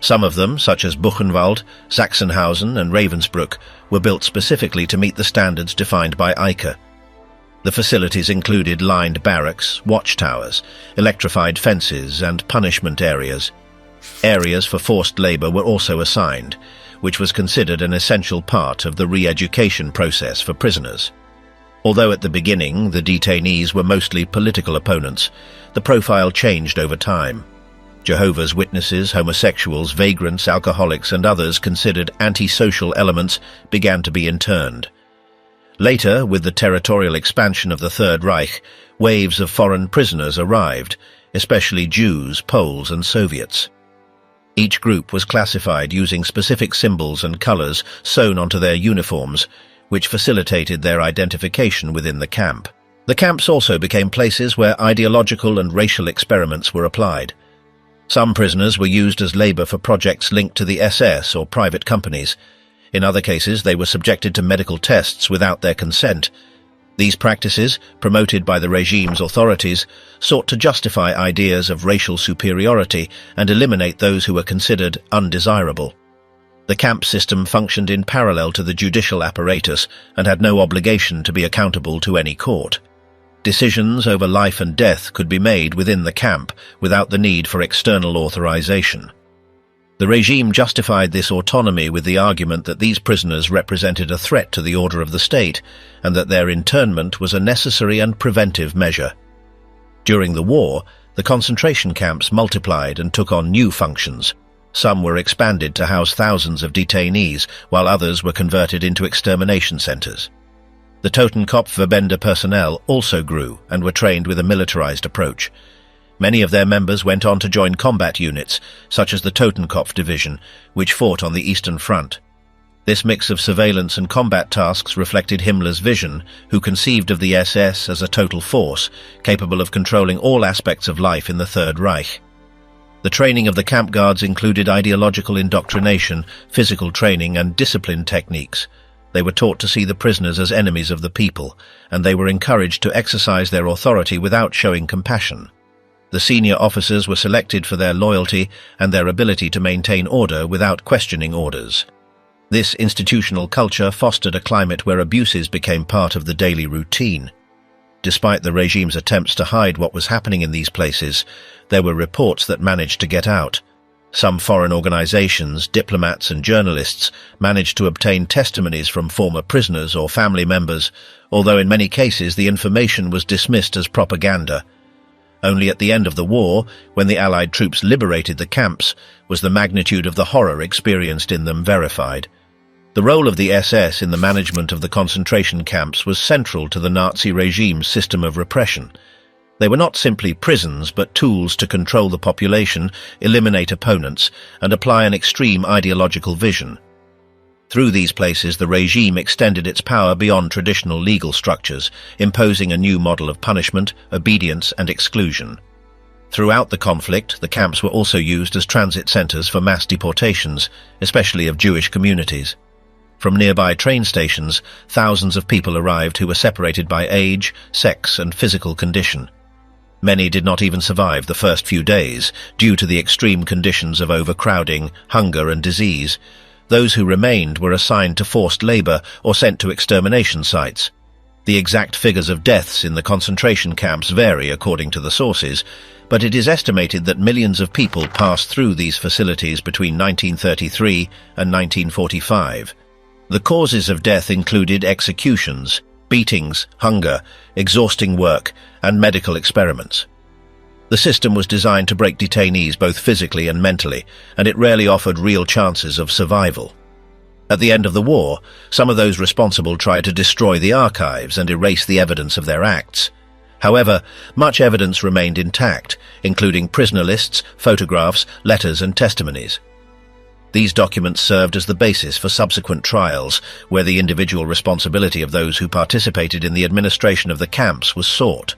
Speaker 1: Some of them, such as Buchenwald, Sachsenhausen and Ravensbrück, were built specifically to meet the standards defined by Eiche. The facilities included lined barracks, watchtowers, electrified fences and punishment areas. Areas for forced labor were also assigned, which was considered an essential part of the re-education process for prisoners. Although at the beginning the detainees were mostly political opponents, the profile changed over time. Jehovah's Witnesses, homosexuals, vagrants, alcoholics and others considered antisocial elements began to be interned. Later, with the territorial expansion of the Third Reich, waves of foreign prisoners arrived, especially Jews, Poles and Soviets. Each group was classified using specific symbols and colors sewn onto their uniforms, which facilitated their identification within the camp. The camps also became places where ideological and racial experiments were applied. Some prisoners were used as labor for projects linked to the SS or private companies. In other cases, they were subjected to medical tests without their consent. These practices, promoted by the regime's authorities, sought to justify ideas of racial superiority and eliminate those who were considered undesirable. The camp system functioned in parallel to the judicial apparatus and had no obligation to be accountable to any court. Decisions over life and death could be made within the camp without the need for external authorization. The regime justified this autonomy with the argument that these prisoners represented a threat to the order of the state and that their internment was a necessary and preventive measure. During the war, the concentration camps multiplied and took on new functions. Some were expanded to house thousands of detainees, while others were converted into extermination centers. The Totenkopfverbände personnel also grew and were trained with a militarized approach. Many of their members went on to join combat units, such as the Totenkopf Division, which fought on the Eastern Front. This mix of surveillance and combat tasks reflected Himmler's vision, who conceived of the SS as a total force, capable of controlling all aspects of life in the Third Reich. The training of the camp guards included ideological indoctrination, physical training and discipline techniques. They were taught to see the prisoners as enemies of the people, and they were encouraged to exercise their authority without showing compassion. The senior officers were selected for their loyalty and their ability to maintain order without questioning orders. This institutional culture fostered a climate where abuses became part of the daily routine. Despite the regime's attempts to hide what was happening in these places, there were reports that managed to get out. Some foreign organizations, diplomats and journalists managed to obtain testimonies from former prisoners or family members, although in many cases the information was dismissed as propaganda. Only at the end of the war, when the Allied troops liberated the camps, was the magnitude of the horror experienced in them verified. The role of the SS in the management of the concentration camps was central to the Nazi regime's system of repression. They were not simply prisons, but tools to control the population, eliminate opponents, and apply an extreme ideological vision. Through these places, the regime extended its power beyond traditional legal structures, imposing a new model of punishment, obedience, and exclusion. Throughout the conflict, the camps were also used as transit centers for mass deportations, especially of Jewish communities. From nearby train stations, thousands of people arrived who were separated by age, sex, and physical condition. Many did not even survive the first few days, due to the extreme conditions of overcrowding, hunger and disease. Those who remained were assigned to forced labor or sent to extermination sites. The exact figures of deaths in the concentration camps vary according to the sources, but it is estimated that millions of people passed through these facilities between 1933 and 1945. The causes of death included executions, beatings, hunger, exhausting work, and medical experiments. The system was designed to break detainees both physically and mentally, and it rarely offered real chances of survival. At the end of the war, some of those responsible tried to destroy the archives and erase the evidence of their acts. However, much evidence remained intact, including prisoner lists, photographs, letters, and testimonies. These documents served as the basis for subsequent trials, where the individual responsibility of those who participated in the administration of the camps was sought.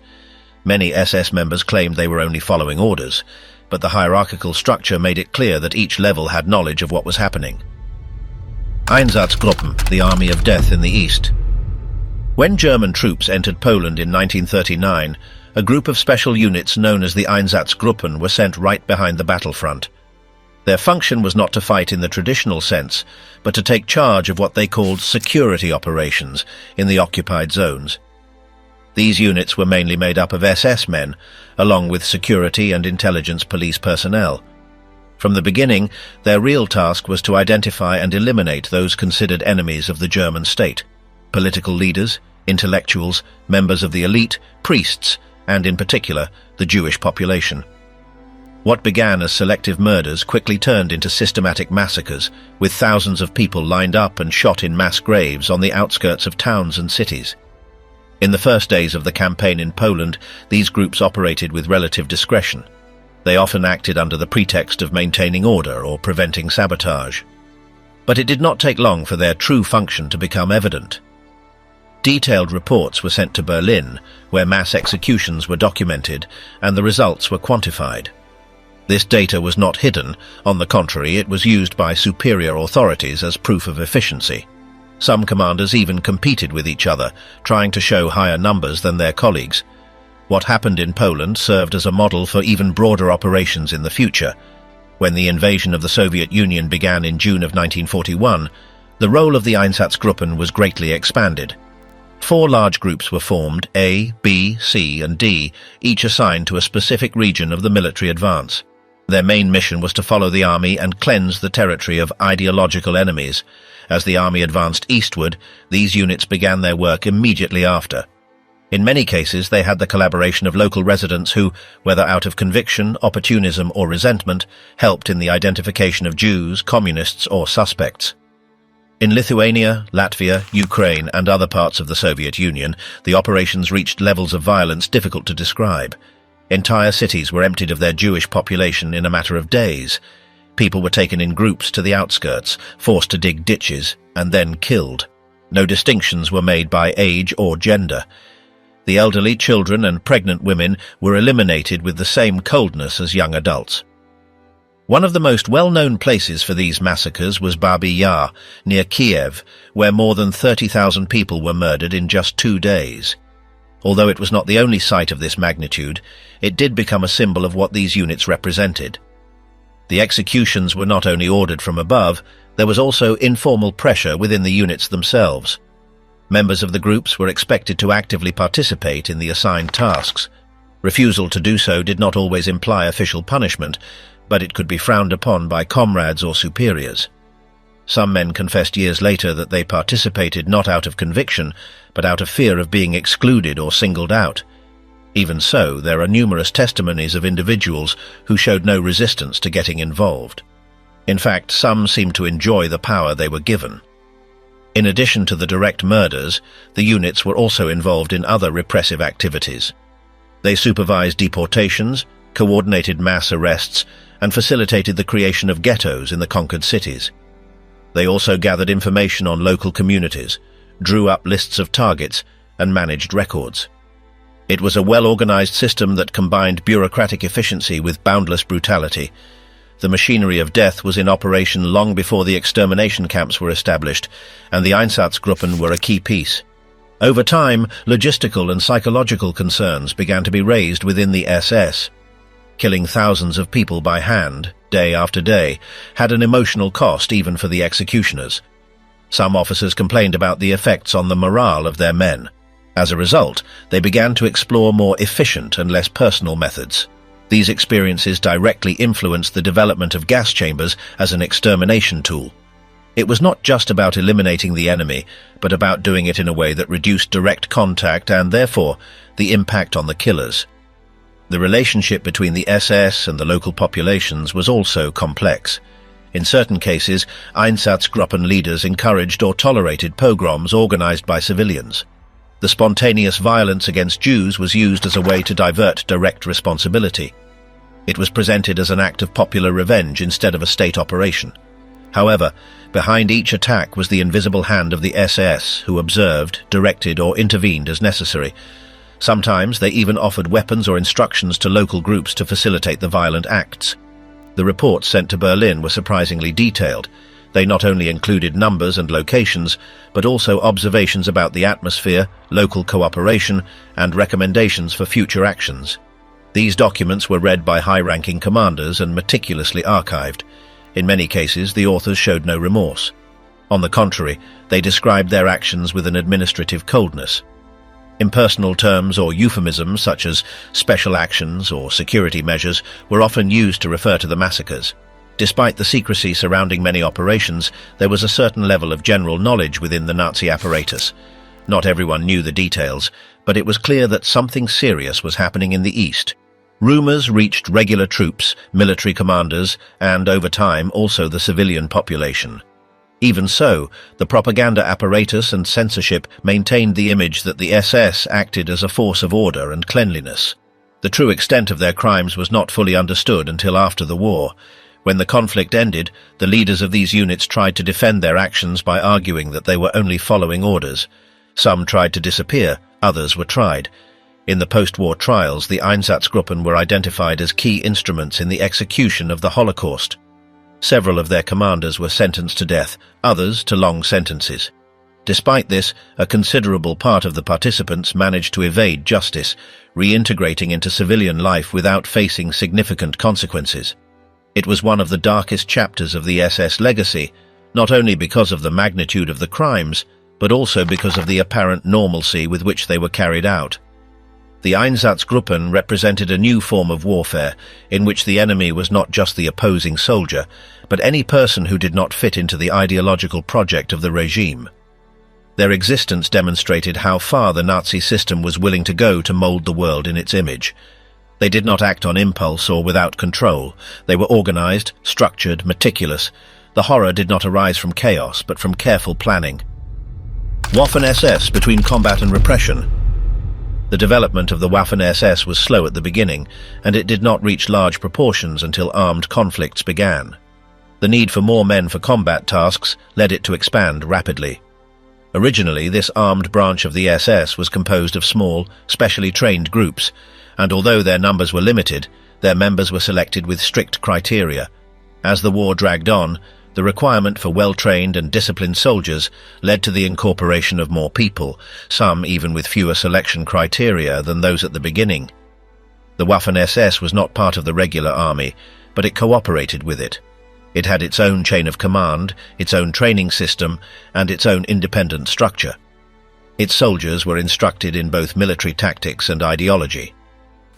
Speaker 1: Many SS members claimed they were only following orders, but the hierarchical structure made it clear that each level had knowledge of what was happening. Einsatzgruppen, the Army of Death in the East. When German troops entered Poland in 1939, a group of special units known as the Einsatzgruppen were sent right behind the battlefront. Their function was not to fight in the traditional sense, but to take charge of what they called security operations in the occupied zones. These units were mainly made up of SS men, along with security and intelligence police personnel. From the beginning, their real task was to identify and eliminate those considered enemies of the German state: political leaders, intellectuals, members of the elite, priests, and in particular, the Jewish population. What began as selective murders quickly turned into systematic massacres, with thousands of people lined up and shot in mass graves on the outskirts of towns and cities. In the first days of the campaign in Poland, these groups operated with relative discretion. They often acted under the pretext of maintaining order or preventing sabotage. But it did not take long for their true function to become evident. Detailed reports were sent to Berlin, where mass executions were documented, and the results were quantified. This data was not hidden; on the contrary, it was used by superior authorities as proof of efficiency. Some commanders even competed with each other, trying to show higher numbers than their colleagues. What happened in Poland served as a model for even broader operations in the future. When the invasion of the Soviet Union began in June of 1941, the role of the Einsatzgruppen was greatly expanded. 4 large groups were formed: A, B, C, and D, each assigned to a specific region of the military advance. Their main mission was to follow the army and cleanse the territory of ideological enemies. As the army advanced eastward, these units began their work immediately after. In many cases, they had the collaboration of local residents who, whether out of conviction, opportunism, or resentment, helped in the identification of Jews, communists, or suspects. In Lithuania, Latvia, Ukraine, and other parts of the Soviet Union, the operations reached levels of violence difficult to describe. Entire cities were emptied of their Jewish population in a matter of days. People were taken in groups to the outskirts, forced to dig ditches, and then killed. No distinctions were made by age or gender. The elderly, children, and pregnant women were eliminated with the same coldness as young adults. One of the most well-known places for these massacres was Babi Yar, near Kiev, where more than 30,000 people were murdered in just 2 days. Although it was not the only site of this magnitude, it did become a symbol of what these units represented. The executions were not only ordered from above, there was also informal pressure within the units themselves. Members of the groups were expected to actively participate in the assigned tasks. Refusal to do so did not always imply official punishment, but it could be frowned upon by comrades or superiors. Some men confessed years later that they participated not out of conviction, but out of fear of being excluded or singled out. Even so, there are numerous testimonies of individuals who showed no resistance to getting involved. In fact, some seemed to enjoy the power they were given. In addition to the direct murders, the units were also involved in other repressive activities. They supervised deportations, coordinated mass arrests, and facilitated the creation of ghettos in the conquered cities. They also gathered information on local communities, drew up lists of targets, and managed records. It was a well-organized system that combined bureaucratic efficiency with boundless brutality. The machinery of death was in operation long before the extermination camps were established, and the Einsatzgruppen were a key piece. Over time, logistical and psychological concerns began to be raised within the SS. Killing thousands of people by hand, day after day, had an emotional cost even for the executioners. Some officers complained about the effects on the morale of their men. As a result, they began to explore more efficient and less personal methods. These experiences directly influenced the development of gas chambers as an extermination tool. It was not just about eliminating the enemy, but about doing it in a way that reduced direct contact and, therefore, the impact on the killers. The relationship between the SS and the local populations was also complex. In certain cases, Einsatzgruppen leaders encouraged or tolerated pogroms organized by civilians. The spontaneous violence against Jews was used as a way to divert direct responsibility. It was presented as an act of popular revenge instead of a state operation. However, behind each attack was the invisible hand of the SS, who observed, directed, or intervened as necessary. Sometimes they even offered weapons or instructions to local groups to facilitate the violent acts. The reports sent to Berlin were surprisingly detailed. They not only included numbers and locations, but also observations about the atmosphere, local cooperation, and recommendations for future actions. These documents were read by high-ranking commanders and meticulously archived. In many cases, the authors showed no remorse. On the contrary, they described their actions with an administrative coldness. Impersonal terms or euphemisms such as special actions or security measures were often used to refer to the massacres. Despite the secrecy surrounding many operations, there was a certain level of general knowledge within the Nazi apparatus. Not everyone knew the details, but it was clear that something serious was happening in the East. Rumors reached regular troops, military commanders, and, over time, also the civilian population. Even so, the propaganda apparatus and censorship maintained the image that the SS acted as a force of order and cleanliness. The true extent of their crimes was not fully understood until after the war. When the conflict ended, the leaders of these units tried to defend their actions by arguing that they were only following orders. Some tried to disappear, others were tried. In the post-war trials, the Einsatzgruppen were identified as key instruments in the execution of the Holocaust. Several of their commanders were sentenced to death, others to long sentences. Despite this, a considerable part of the participants managed to evade justice, reintegrating into civilian life without facing significant consequences. It was one of the darkest chapters of the SS legacy, not only because of the magnitude of the crimes, but also because of the apparent normalcy with which they were carried out. The Einsatzgruppen represented a new form of warfare, in which the enemy was not just the opposing soldier, but any person who did not fit into the ideological project of the regime. Their existence demonstrated how far the Nazi system was willing to go to mold the world in its image. They did not act on impulse or without control. They were organized, structured, meticulous. The horror did not arise from chaos, but from careful planning. Waffen SS between combat and repression. The development of the Waffen SS was slow at the beginning, and it did not reach large proportions until armed conflicts began. The need for more men for combat tasks led it to expand rapidly. Originally, this armed branch of the SS was composed of small, specially trained groups, and although their numbers were limited, their members were selected with strict criteria. As the war dragged on, the requirement for well-trained and disciplined soldiers led to the incorporation of more people, some even with fewer selection criteria than those at the beginning. The Waffen SS was not part of the regular army, but it cooperated with it. It had its own chain of command, its own training system, and its own independent structure. Its soldiers were instructed in both military tactics and ideology.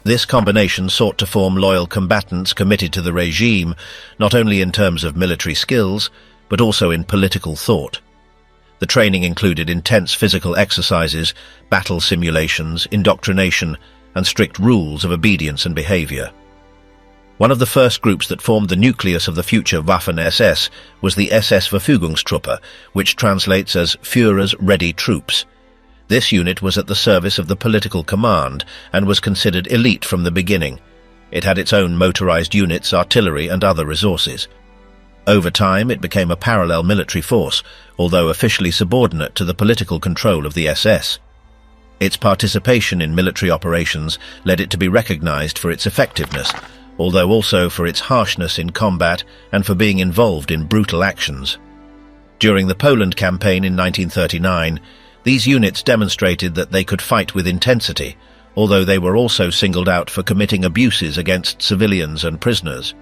Speaker 1: This combination sought to form loyal combatants committed to the regime, not only in terms of military skills, but also in political thought. The training included intense physical exercises, battle simulations, indoctrination, and strict rules of obedience and behavior. One of the first groups that formed the nucleus of the future Waffen SS was the SS Verfügungstruppe, which translates as Führer's Ready Troops. This unit was at the service of the political command and was considered elite from the beginning. It had its own motorized units, artillery, and other resources. Over time, it became a parallel military force, although officially subordinate to the political control of the SS. Its participation in military operations led it to be recognized for its effectiveness, although also for its harshness in combat and for being involved in brutal actions. During the Poland campaign in 1939, these units demonstrated that they could fight with intensity, although they were also singled out for committing abuses against civilians and prisoners.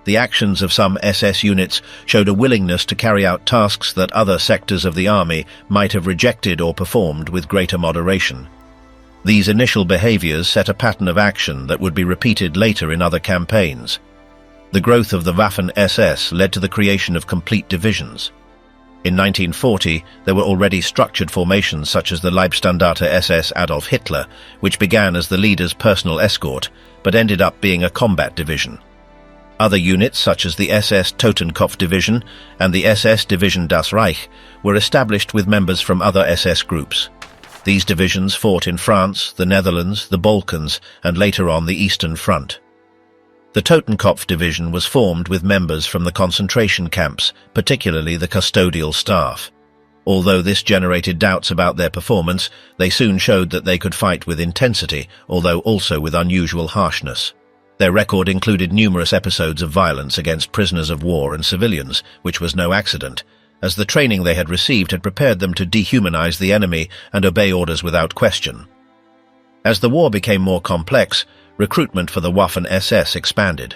Speaker 1: The actions of some SS units showed a willingness to carry out tasks that other sectors of the army might have rejected or performed with greater moderation. These initial behaviors set a pattern of action that would be repeated later in other campaigns. The growth of the Waffen SS led to the creation of complete divisions. In 1940, there were already structured formations such as the Leibstandarte SS Adolf Hitler, which began as the leader's personal escort, but ended up being a combat division. Other units, such as the SS Totenkopf Division and the SS Division Das Reich, were established with members from other SS groups. These divisions fought in France, the Netherlands, the Balkans, and later on the Eastern Front. The Totenkopf Division was formed with members from the concentration camps, particularly the custodial staff. Although this generated doubts about their performance, they soon showed that they could fight with intensity, although also with unusual harshness. Their record included numerous episodes of violence against prisoners of war and civilians, which was no accident, as the training they had received had prepared them to dehumanize the enemy and obey orders without question. As the war became more complex, recruitment for the Waffen SS expanded.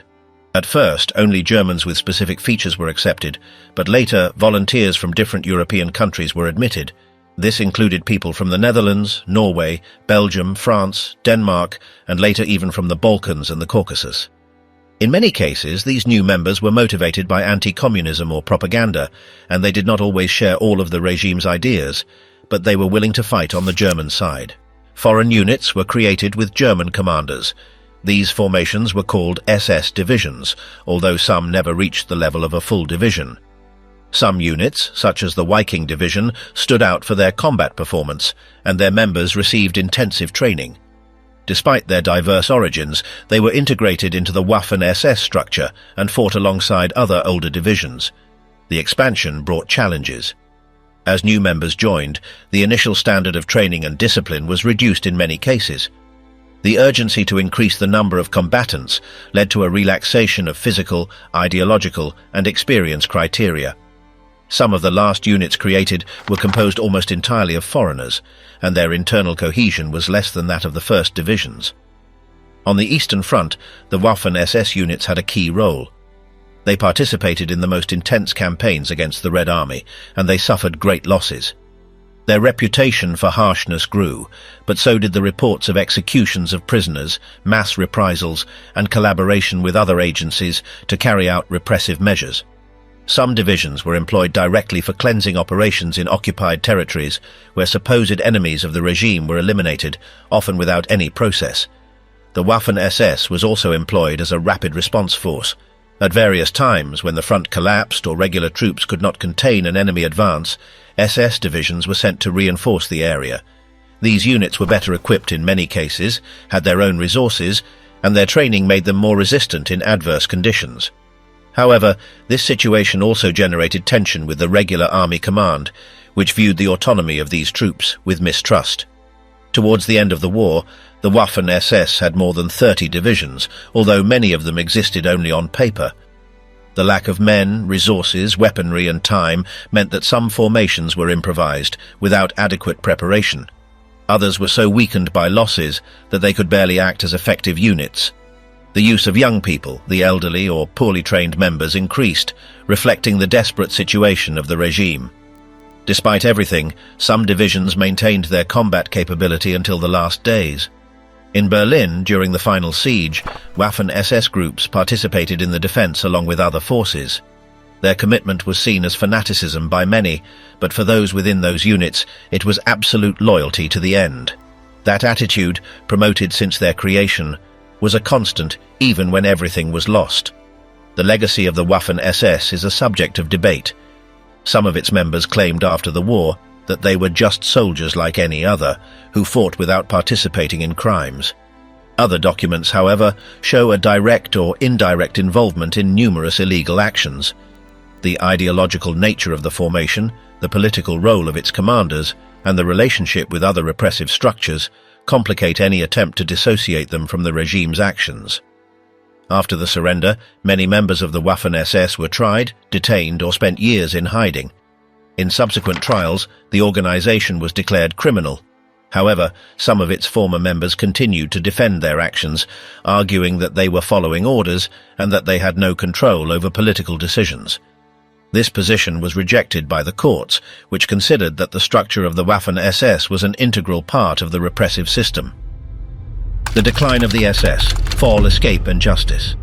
Speaker 1: At first, only Germans with specific features were accepted, but later volunteers from different European countries were admitted. This included people from the Netherlands, Norway, Belgium, France, Denmark, and later even from the Balkans and the Caucasus. In many cases, these new members were motivated by anti-communism or propaganda, and they did not always share all of the regime's ideas, but they were willing to fight on the German side. Foreign units were created with German commanders. These formations were called SS divisions, although some never reached the level of a full division. Some units, such as the Viking Division, stood out for their combat performance, and their members received intensive training. Despite their diverse origins, they were integrated into the Waffen SS structure and fought alongside other older divisions. The expansion brought challenges. As new members joined, the initial standard of training and discipline was reduced in many cases. The urgency to increase the number of combatants led to a relaxation of physical, ideological, and experience criteria. Some of the last units created were composed almost entirely of foreigners, and their internal cohesion was less than that of the first divisions. On the Eastern Front, the Waffen SS units had a key role. They participated in the most intense campaigns against the Red Army, and they suffered great losses. Their reputation for harshness grew, but so did the reports of executions of prisoners, mass reprisals, and collaboration with other agencies to carry out repressive measures. Some divisions were employed directly for cleansing operations in occupied territories, where supposed enemies of the regime were eliminated, often without any process. The Waffen SS was also employed as a rapid response force. At various times, when the front collapsed or regular troops could not contain an enemy advance, SS divisions were sent to reinforce the area. These units were better equipped in many cases, had their own resources, and their training made them more resistant in adverse conditions. However, this situation also generated tension with the regular army command, which viewed the autonomy of these troops with mistrust. Towards the end of the war, the Waffen SS had more than 30 divisions, although many of them existed only on paper. The lack of men, resources, weaponry, and time meant that some formations were improvised, without adequate preparation. Others were so weakened by losses that they could barely act as effective units. The use of young people, the elderly or poorly trained members, increased, reflecting the desperate situation of the regime. Despite everything, some divisions maintained their combat capability until the last days. In Berlin, during the final siege, Waffen SS groups participated in the defense along with other forces. Their commitment was seen as fanaticism by many, but for those within those units, it was absolute loyalty to the end. That attitude, promoted since their creation, was a constant even when everything was lost. The legacy of the Waffen SS is a subject of debate. Some of its members claimed after the war that they were just soldiers like any other, who fought without participating in crimes. Other documents, however, show a direct or indirect involvement in numerous illegal actions. The ideological nature of the formation, the political role of its commanders, and the relationship with other repressive structures complicate any attempt to dissociate them from the regime's actions. After the surrender, many members of the Waffen SS were tried, detained, or spent years in hiding. In subsequent trials, the organization was declared criminal. However, some of its former members continued to defend their actions, arguing that they were following orders and that they had no control over political decisions. This position was rejected by the courts, which considered that the structure of the Waffen SS was an integral part of the repressive system. The decline of the SS, fall, escape and justice.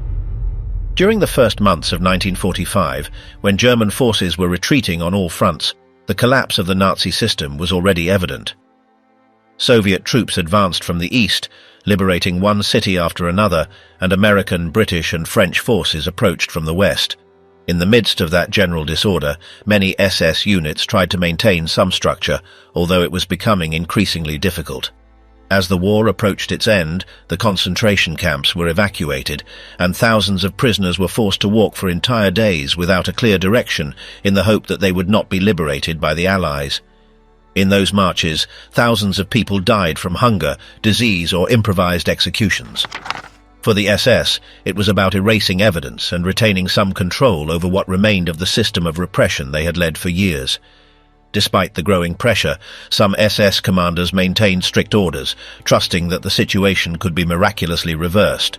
Speaker 1: During the first months of 1945, when German forces were retreating on all fronts, the collapse of the Nazi system was already evident. Soviet troops advanced from the east, liberating one city after another, and American, British and French forces approached from the west. In the midst of that general disorder, many SS units tried to maintain some structure, although it was becoming increasingly difficult. As the war approached its end, the concentration camps were evacuated, and thousands of prisoners were forced to walk for entire days without a clear direction in the hope that they would not be liberated by the Allies. In those marches, thousands of people died from hunger, disease or improvised executions. For the SS, it was about erasing evidence and retaining some control over what remained of the system of repression they had led for years. Despite the growing pressure, some SS commanders maintained strict orders, trusting that the situation could be miraculously reversed.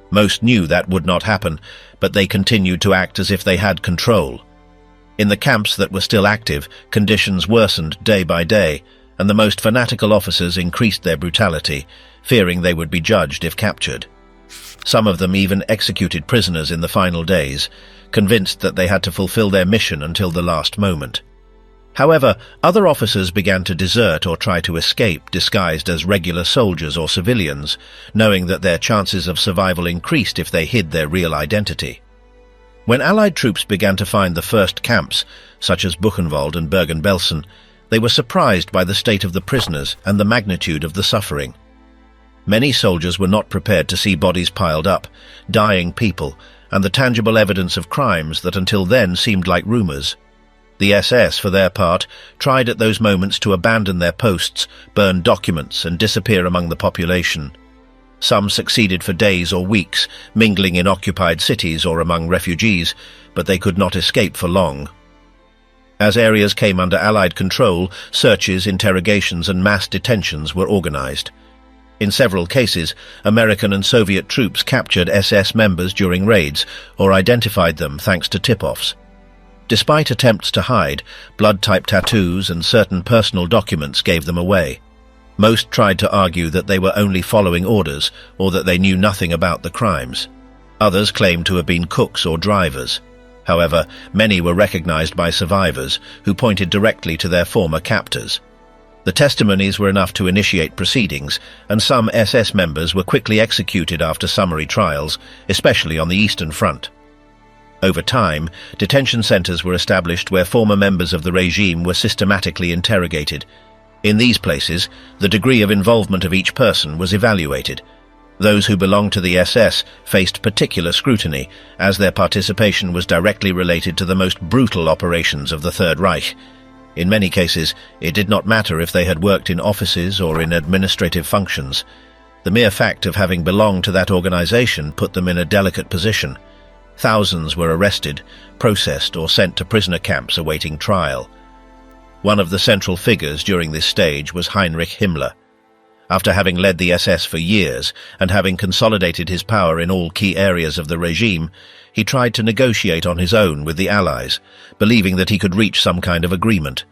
Speaker 1: Most knew that would not happen, but they continued to act as if they had control. In the camps that were still active, conditions worsened day by day, and the most fanatical officers increased their brutality, fearing they would be judged if captured. Some of them even executed prisoners in the final days, convinced that they had to fulfill their mission until the last moment. However, other officers began to desert or try to escape disguised as regular soldiers or civilians, knowing that their chances of survival increased if they hid their real identity. When Allied troops began to find the first camps, such as Buchenwald and Bergen-Belsen, they were surprised by the state of the prisoners and the magnitude of the suffering. Many soldiers were not prepared to see bodies piled up, dying people, and the tangible evidence of crimes that until then seemed like rumors. The SS, for their part, tried at those moments to abandon their posts, burn documents, and disappear among the population. Some succeeded for days or weeks, mingling in occupied cities or among refugees, but they could not escape for long. As areas came under Allied control, searches, interrogations, and mass detentions were organized. In several cases, American and Soviet troops captured SS members during raids or identified them thanks to tip-offs. Despite attempts to hide, blood-type tattoos and certain personal documents gave them away. Most tried to argue that they were only following orders or that they knew nothing about the crimes. Others claimed to have been cooks or drivers. However, many were recognized by survivors who pointed directly to their former captors. The testimonies were enough to initiate proceedings, and some SS members were quickly executed after summary trials, especially on the Eastern Front. Over time, detention centers were established where former members of the regime were systematically interrogated. In these places, the degree of involvement of each person was evaluated. Those who belonged to the SS faced particular scrutiny, as their participation was directly related to the most brutal operations of the Third Reich. In many cases, it did not matter if they had worked in offices or in administrative functions. The mere fact of having belonged to that organization put them in a delicate position. Thousands were arrested, processed, or sent to prisoner camps awaiting trial. One of the central figures during this stage was Heinrich Himmler. After having led the SS for years and having consolidated his power in all key areas of the regime, he tried to negotiate on his own with the Allies, believing that he could reach some kind of agreement.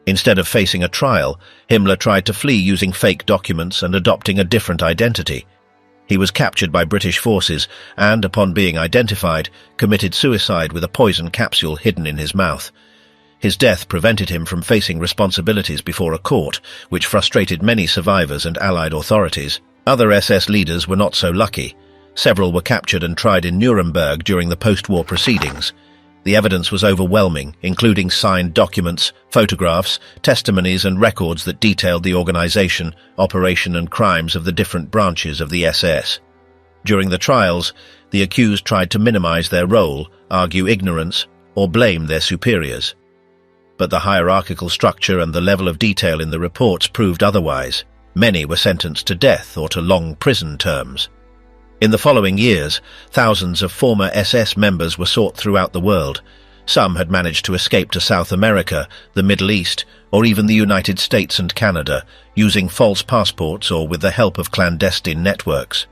Speaker 1: Instead of facing a trial, Himmler tried to flee using fake documents and adopting a different identity. He was captured by British forces and, upon being identified, committed suicide with a poison capsule hidden in his mouth. His death prevented him from facing responsibilities before a court, which frustrated many survivors and Allied authorities. Other SS leaders were not so lucky. Several were captured and tried in Nuremberg during the post-war proceedings. The evidence was overwhelming, including signed documents, photographs, testimonies and records that detailed the organization, operation and crimes of the different branches of the SS. During the trials, the accused tried to minimize their role, argue ignorance, or blame their superiors. But the hierarchical structure and the level of detail in the reports proved otherwise. Many were sentenced to death or to long prison terms. In the following years, thousands of former SS members were sought throughout the world. Some had managed to escape to South America, the Middle East, or even the United States and Canada, using false passports or with the help of clandestine networks.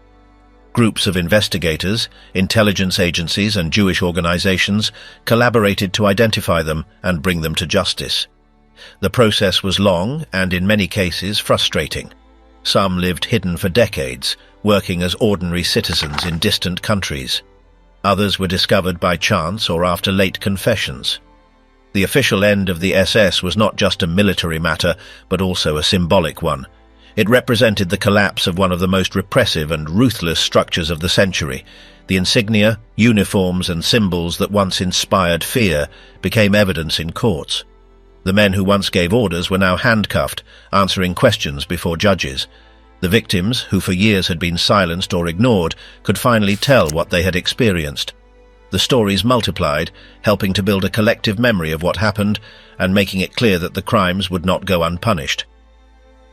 Speaker 1: Groups of investigators, intelligence agencies and Jewish organizations collaborated to identify them and bring them to justice. The process was long and, in many cases, frustrating. Some lived hidden for decades, working as ordinary citizens in distant countries. Others were discovered by chance or after late confessions. The official end of the SS was not just a military matter, but also a symbolic one. It represented the collapse of one of the most repressive and ruthless structures of the century. The insignia, uniforms and symbols that once inspired fear became evidence in courts. The men who once gave orders were now handcuffed, answering questions before judges. The victims, who for years had been silenced or ignored, could finally tell what they had experienced. The stories multiplied, helping to build a collective memory of what happened and making it clear that the crimes would not go unpunished.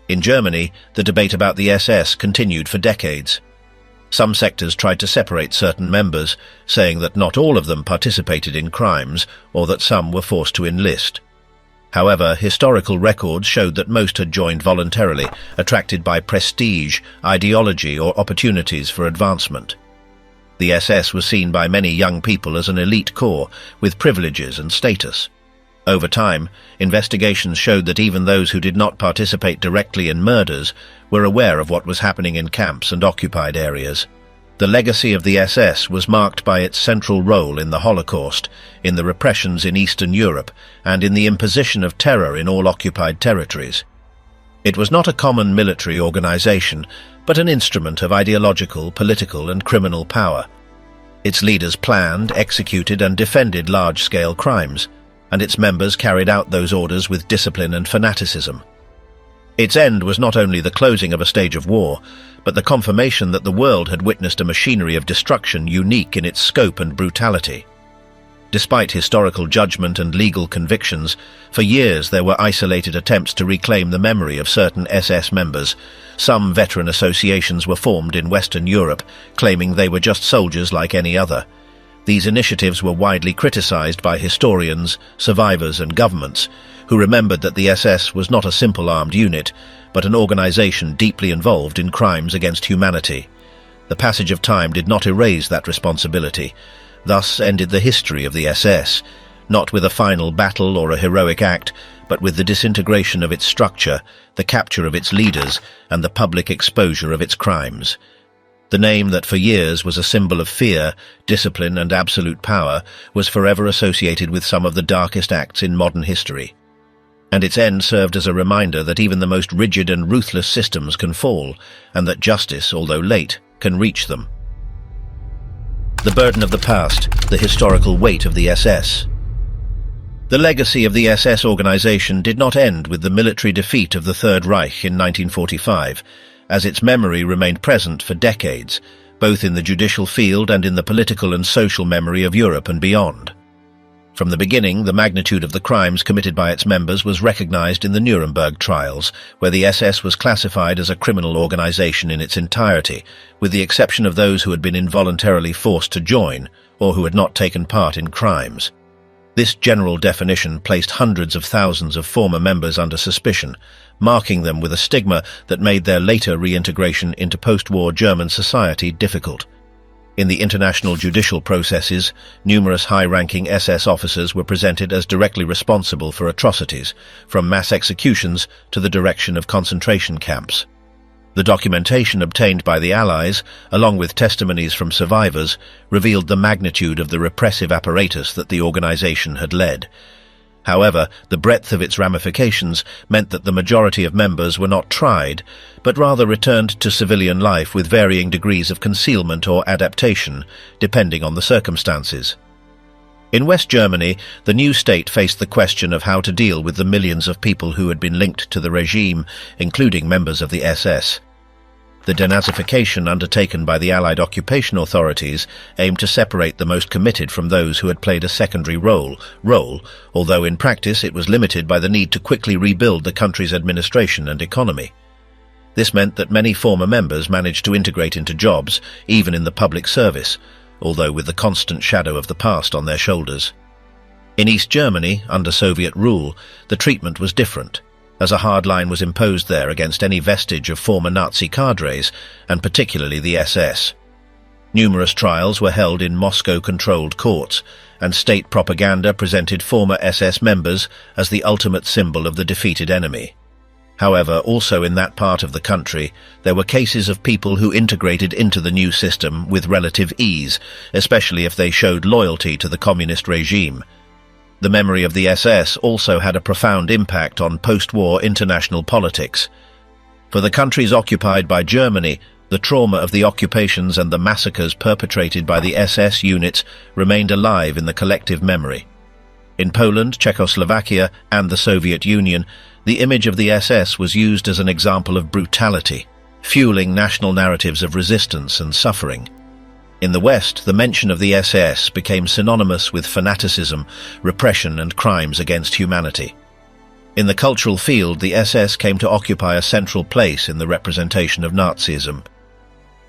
Speaker 1: In Germany, the debate about the SS continued for decades. Some sectors tried to separate certain members, saying that not all of them participated in crimes or that some were forced to enlist. However, historical records showed that most had joined voluntarily, attracted by prestige, ideology, or opportunities for advancement. The SS was seen by many young people as an elite corps, with privileges and status. Over time, investigations showed that even those who did not participate directly in murders were aware of what was happening in camps and occupied areas. The legacy of the SS was marked by its central role in the Holocaust, in the repressions in Eastern Europe, and in the imposition of terror in all occupied territories. It was not a common military organization, but an instrument of ideological, political, and criminal power. Its leaders planned, executed, and defended large-scale crimes, and its members carried out those orders with discipline and fanaticism. Its end was not only the closing of a stage of war, but the confirmation that the world had witnessed a machinery of destruction unique in its scope and brutality. Despite historical judgment and legal convictions, for years there were isolated attempts to reclaim the memory of certain SS members. Some veteran associations were formed in Western Europe, claiming they were just soldiers like any other. These initiatives were widely criticized by historians, survivors, and governments, who remembered that the SS was not a simple armed unit, but an organization deeply involved in crimes against humanity. The passage of time did not erase that responsibility. Thus ended the history of the SS, not with a final battle or a heroic act, but with the disintegration of its structure, the capture of its leaders, and the public exposure of its crimes. The name that for years was a symbol of fear, discipline, and absolute power was forever associated with some of the darkest acts in modern history. And its end served as a reminder that even the most rigid and ruthless systems can fall, and that justice, although late, can reach them. The burden of the past, the historical weight of the SS. The legacy of the SS organization did not end with the military defeat of the Third Reich in 1945, as its memory remained present for decades, both in the judicial field and in the political and social memory of Europe and beyond. From the beginning, the magnitude of the crimes committed by its members was recognized in the Nuremberg trials, where the SS was classified as a criminal organization in its entirety, with the exception of those who had been involuntarily forced to join or who had not taken part in crimes. This general definition placed hundreds of thousands of former members under suspicion, marking them with a stigma that made their later reintegration into post-war German society difficult. In the international judicial processes, numerous high-ranking SS officers were presented as directly responsible for atrocities, from mass executions to the direction of concentration camps. The documentation obtained by the Allies, along with testimonies from survivors, revealed the magnitude of the repressive apparatus that the organization had led. However, the breadth of its ramifications meant that the majority of members were not tried, but rather returned to civilian life with varying degrees of concealment or adaptation, depending on the circumstances. In West Germany, the new state faced the question of how to deal with the millions of people who had been linked to the regime, including members of the SS. The denazification undertaken by the Allied occupation authorities aimed to separate the most committed from those who had played a secondary role, although in practice it was limited by the need to quickly rebuild the country's administration and economy. This meant that many former members managed to integrate into jobs, even in the public service, although with the constant shadow of the past on their shoulders. In East Germany, under Soviet rule, the treatment was different, as a hard line was imposed there against any vestige of former Nazi cadres, and particularly the SS. Numerous trials were held in Moscow-controlled courts, and state propaganda presented former SS members as the ultimate symbol of the defeated enemy. However, also in that part of the country, there were cases of people who integrated into the new system with relative ease, especially if they showed loyalty to the communist regime. The memory of the SS also had a profound impact on post-war international politics. For the countries occupied by Germany, the trauma of the occupations and the massacres perpetrated by the SS units remained alive in the collective memory. In Poland, Czechoslovakia, and the Soviet Union, the image of the SS was used as an example of brutality, fueling national narratives of resistance and suffering. In the West, the mention of the SS became synonymous with fanaticism, repression, and crimes against humanity. In the cultural field, the SS came to occupy a central place in the representation of Nazism.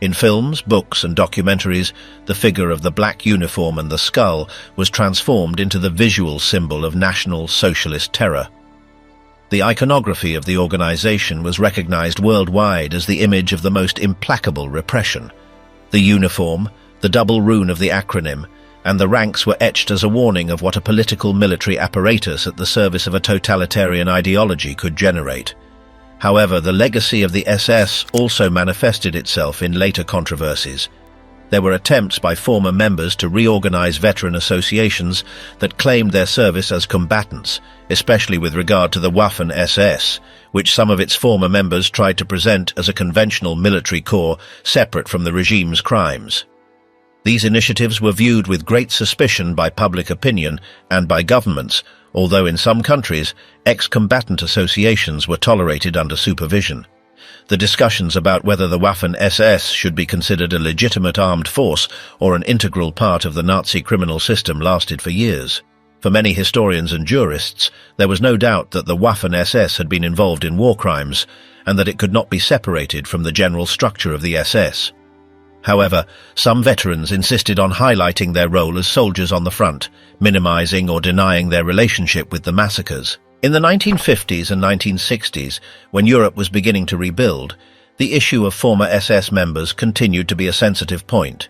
Speaker 1: In films, books, and documentaries, the figure of the black uniform and the skull was transformed into the visual symbol of National Socialist terror. The iconography of the organization was recognized worldwide as the image of the most implacable repression. The uniform, the double rune of the acronym, and the ranks were etched as a warning of what a political military apparatus at the service of a totalitarian ideology could generate. However, the legacy of the SS also manifested itself in later controversies. There were attempts by former members to reorganize veteran associations that claimed their service as combatants, especially with regard to the Waffen SS, which some of its former members tried to present as a conventional military corps separate from the regime's crimes. These initiatives were viewed with great suspicion by public opinion and by governments, although in some countries, ex-combatant associations were tolerated under supervision. The discussions about whether the Waffen SS should be considered a legitimate armed force or an integral part of the Nazi criminal system lasted for years. For many historians and jurists, there was no doubt that the Waffen SS had been involved in war crimes and that it could not be separated from the general structure of the SS. However, some veterans insisted on highlighting their role as soldiers on the front, minimizing or denying their relationship with the massacres. In the 1950s and 1960s, when Europe was beginning to rebuild, the issue of former SS members continued to be a sensitive point.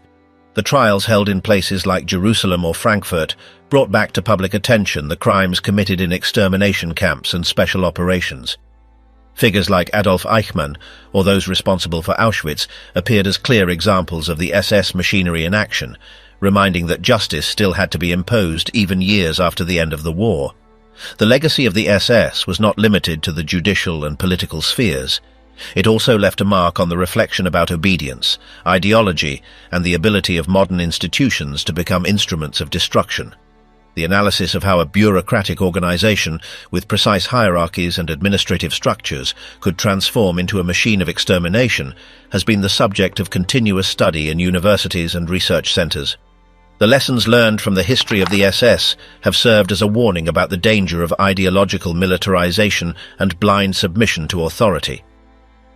Speaker 1: The trials held in places like Jerusalem or Frankfurt brought back to public attention the crimes committed in extermination camps and special operations. Figures like Adolf Eichmann, or those responsible for Auschwitz, appeared as clear examples of the SS machinery in action, reminding that justice still had to be imposed even years after the end of the war. The legacy of the SS was not limited to the judicial and political spheres. It also left a mark on the reflection about obedience, ideology, and the ability of modern institutions to become instruments of destruction. The analysis of how a bureaucratic organization with precise hierarchies and administrative structures could transform into a machine of extermination has been the subject of continuous study in universities and research centers. The lessons learned from the history of the SS have served as a warning about the danger of ideological militarization and blind submission to authority.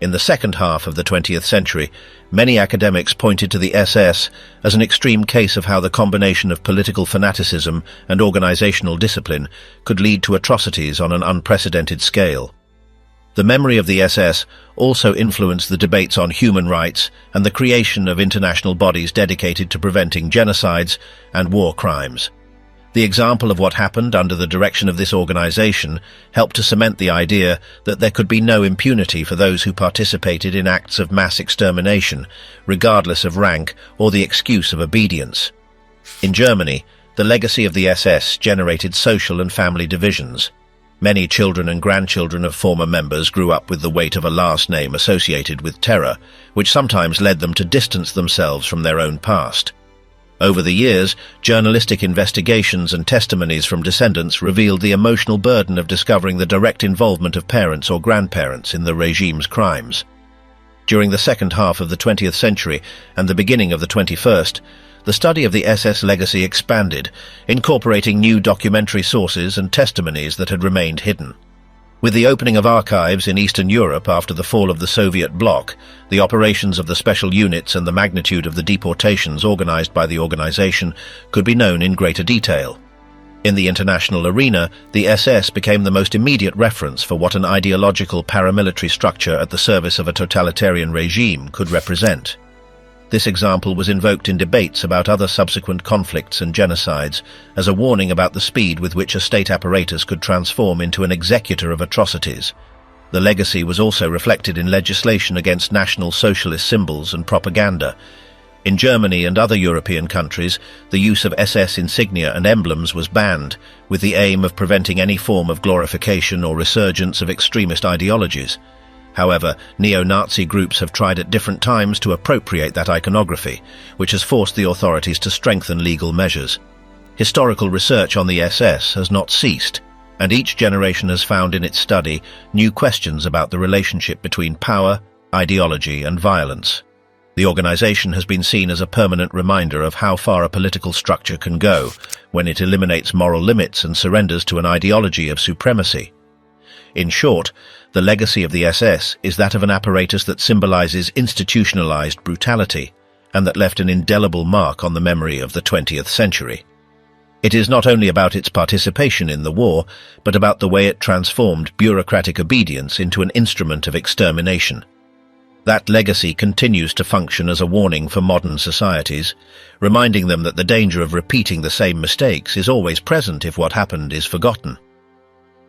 Speaker 1: In the second half of the 20th century, many academics pointed to the SS as an extreme case of how the combination of political fanaticism and organizational discipline could lead to atrocities on an unprecedented scale. The memory of the SS also influenced the debates on human rights and the creation of international bodies dedicated to preventing genocides and war crimes. The example of what happened under the direction of this organization helped to cement the idea that there could be no impunity for those who participated in acts of mass extermination, regardless of rank or the excuse of obedience. In Germany, the legacy of the SS generated social and family divisions. Many children and grandchildren of former members grew up with the weight of a last name associated with terror, which sometimes led them to distance themselves from their own past. Over the years, journalistic investigations and testimonies from descendants revealed the emotional burden of discovering the direct involvement of parents or grandparents in the regime's crimes. During the second half of the 20th century and the beginning of the 21st, the study of the SS legacy expanded, incorporating new documentary sources and testimonies that had remained hidden. With the opening of archives in Eastern Europe after the fall of the Soviet bloc, the operations of the special units and the magnitude of the deportations organized by the organization could be known in greater detail. In the international arena, the SS became the most immediate reference for what an ideological paramilitary structure at the service of a totalitarian regime could represent. This example was invoked in debates about other subsequent conflicts and genocides as a warning about the speed with which a state apparatus could transform into an executor of atrocities. The legacy was also reflected in legislation against National Socialist symbols and propaganda. In Germany and other European countries, the use of SS insignia and emblems was banned, with the aim of preventing any form of glorification or resurgence of extremist ideologies. However, neo-Nazi groups have tried at different times to appropriate that iconography, which has forced the authorities to strengthen legal measures. Historical research on the SS has not ceased, and each generation has found in its study new questions about the relationship between power, ideology, and violence. The organization has been seen as a permanent reminder of how far a political structure can go when it eliminates moral limits and surrenders to an ideology of supremacy. In short, the legacy of the SS is that of an apparatus that symbolizes institutionalized brutality and that left an indelible mark on the memory of the 20th century. It is not only about its participation in the war, but about the way it transformed bureaucratic obedience into an instrument of extermination. That legacy continues to function as a warning for modern societies, reminding them that the danger of repeating the same mistakes is always present if what happened is forgotten.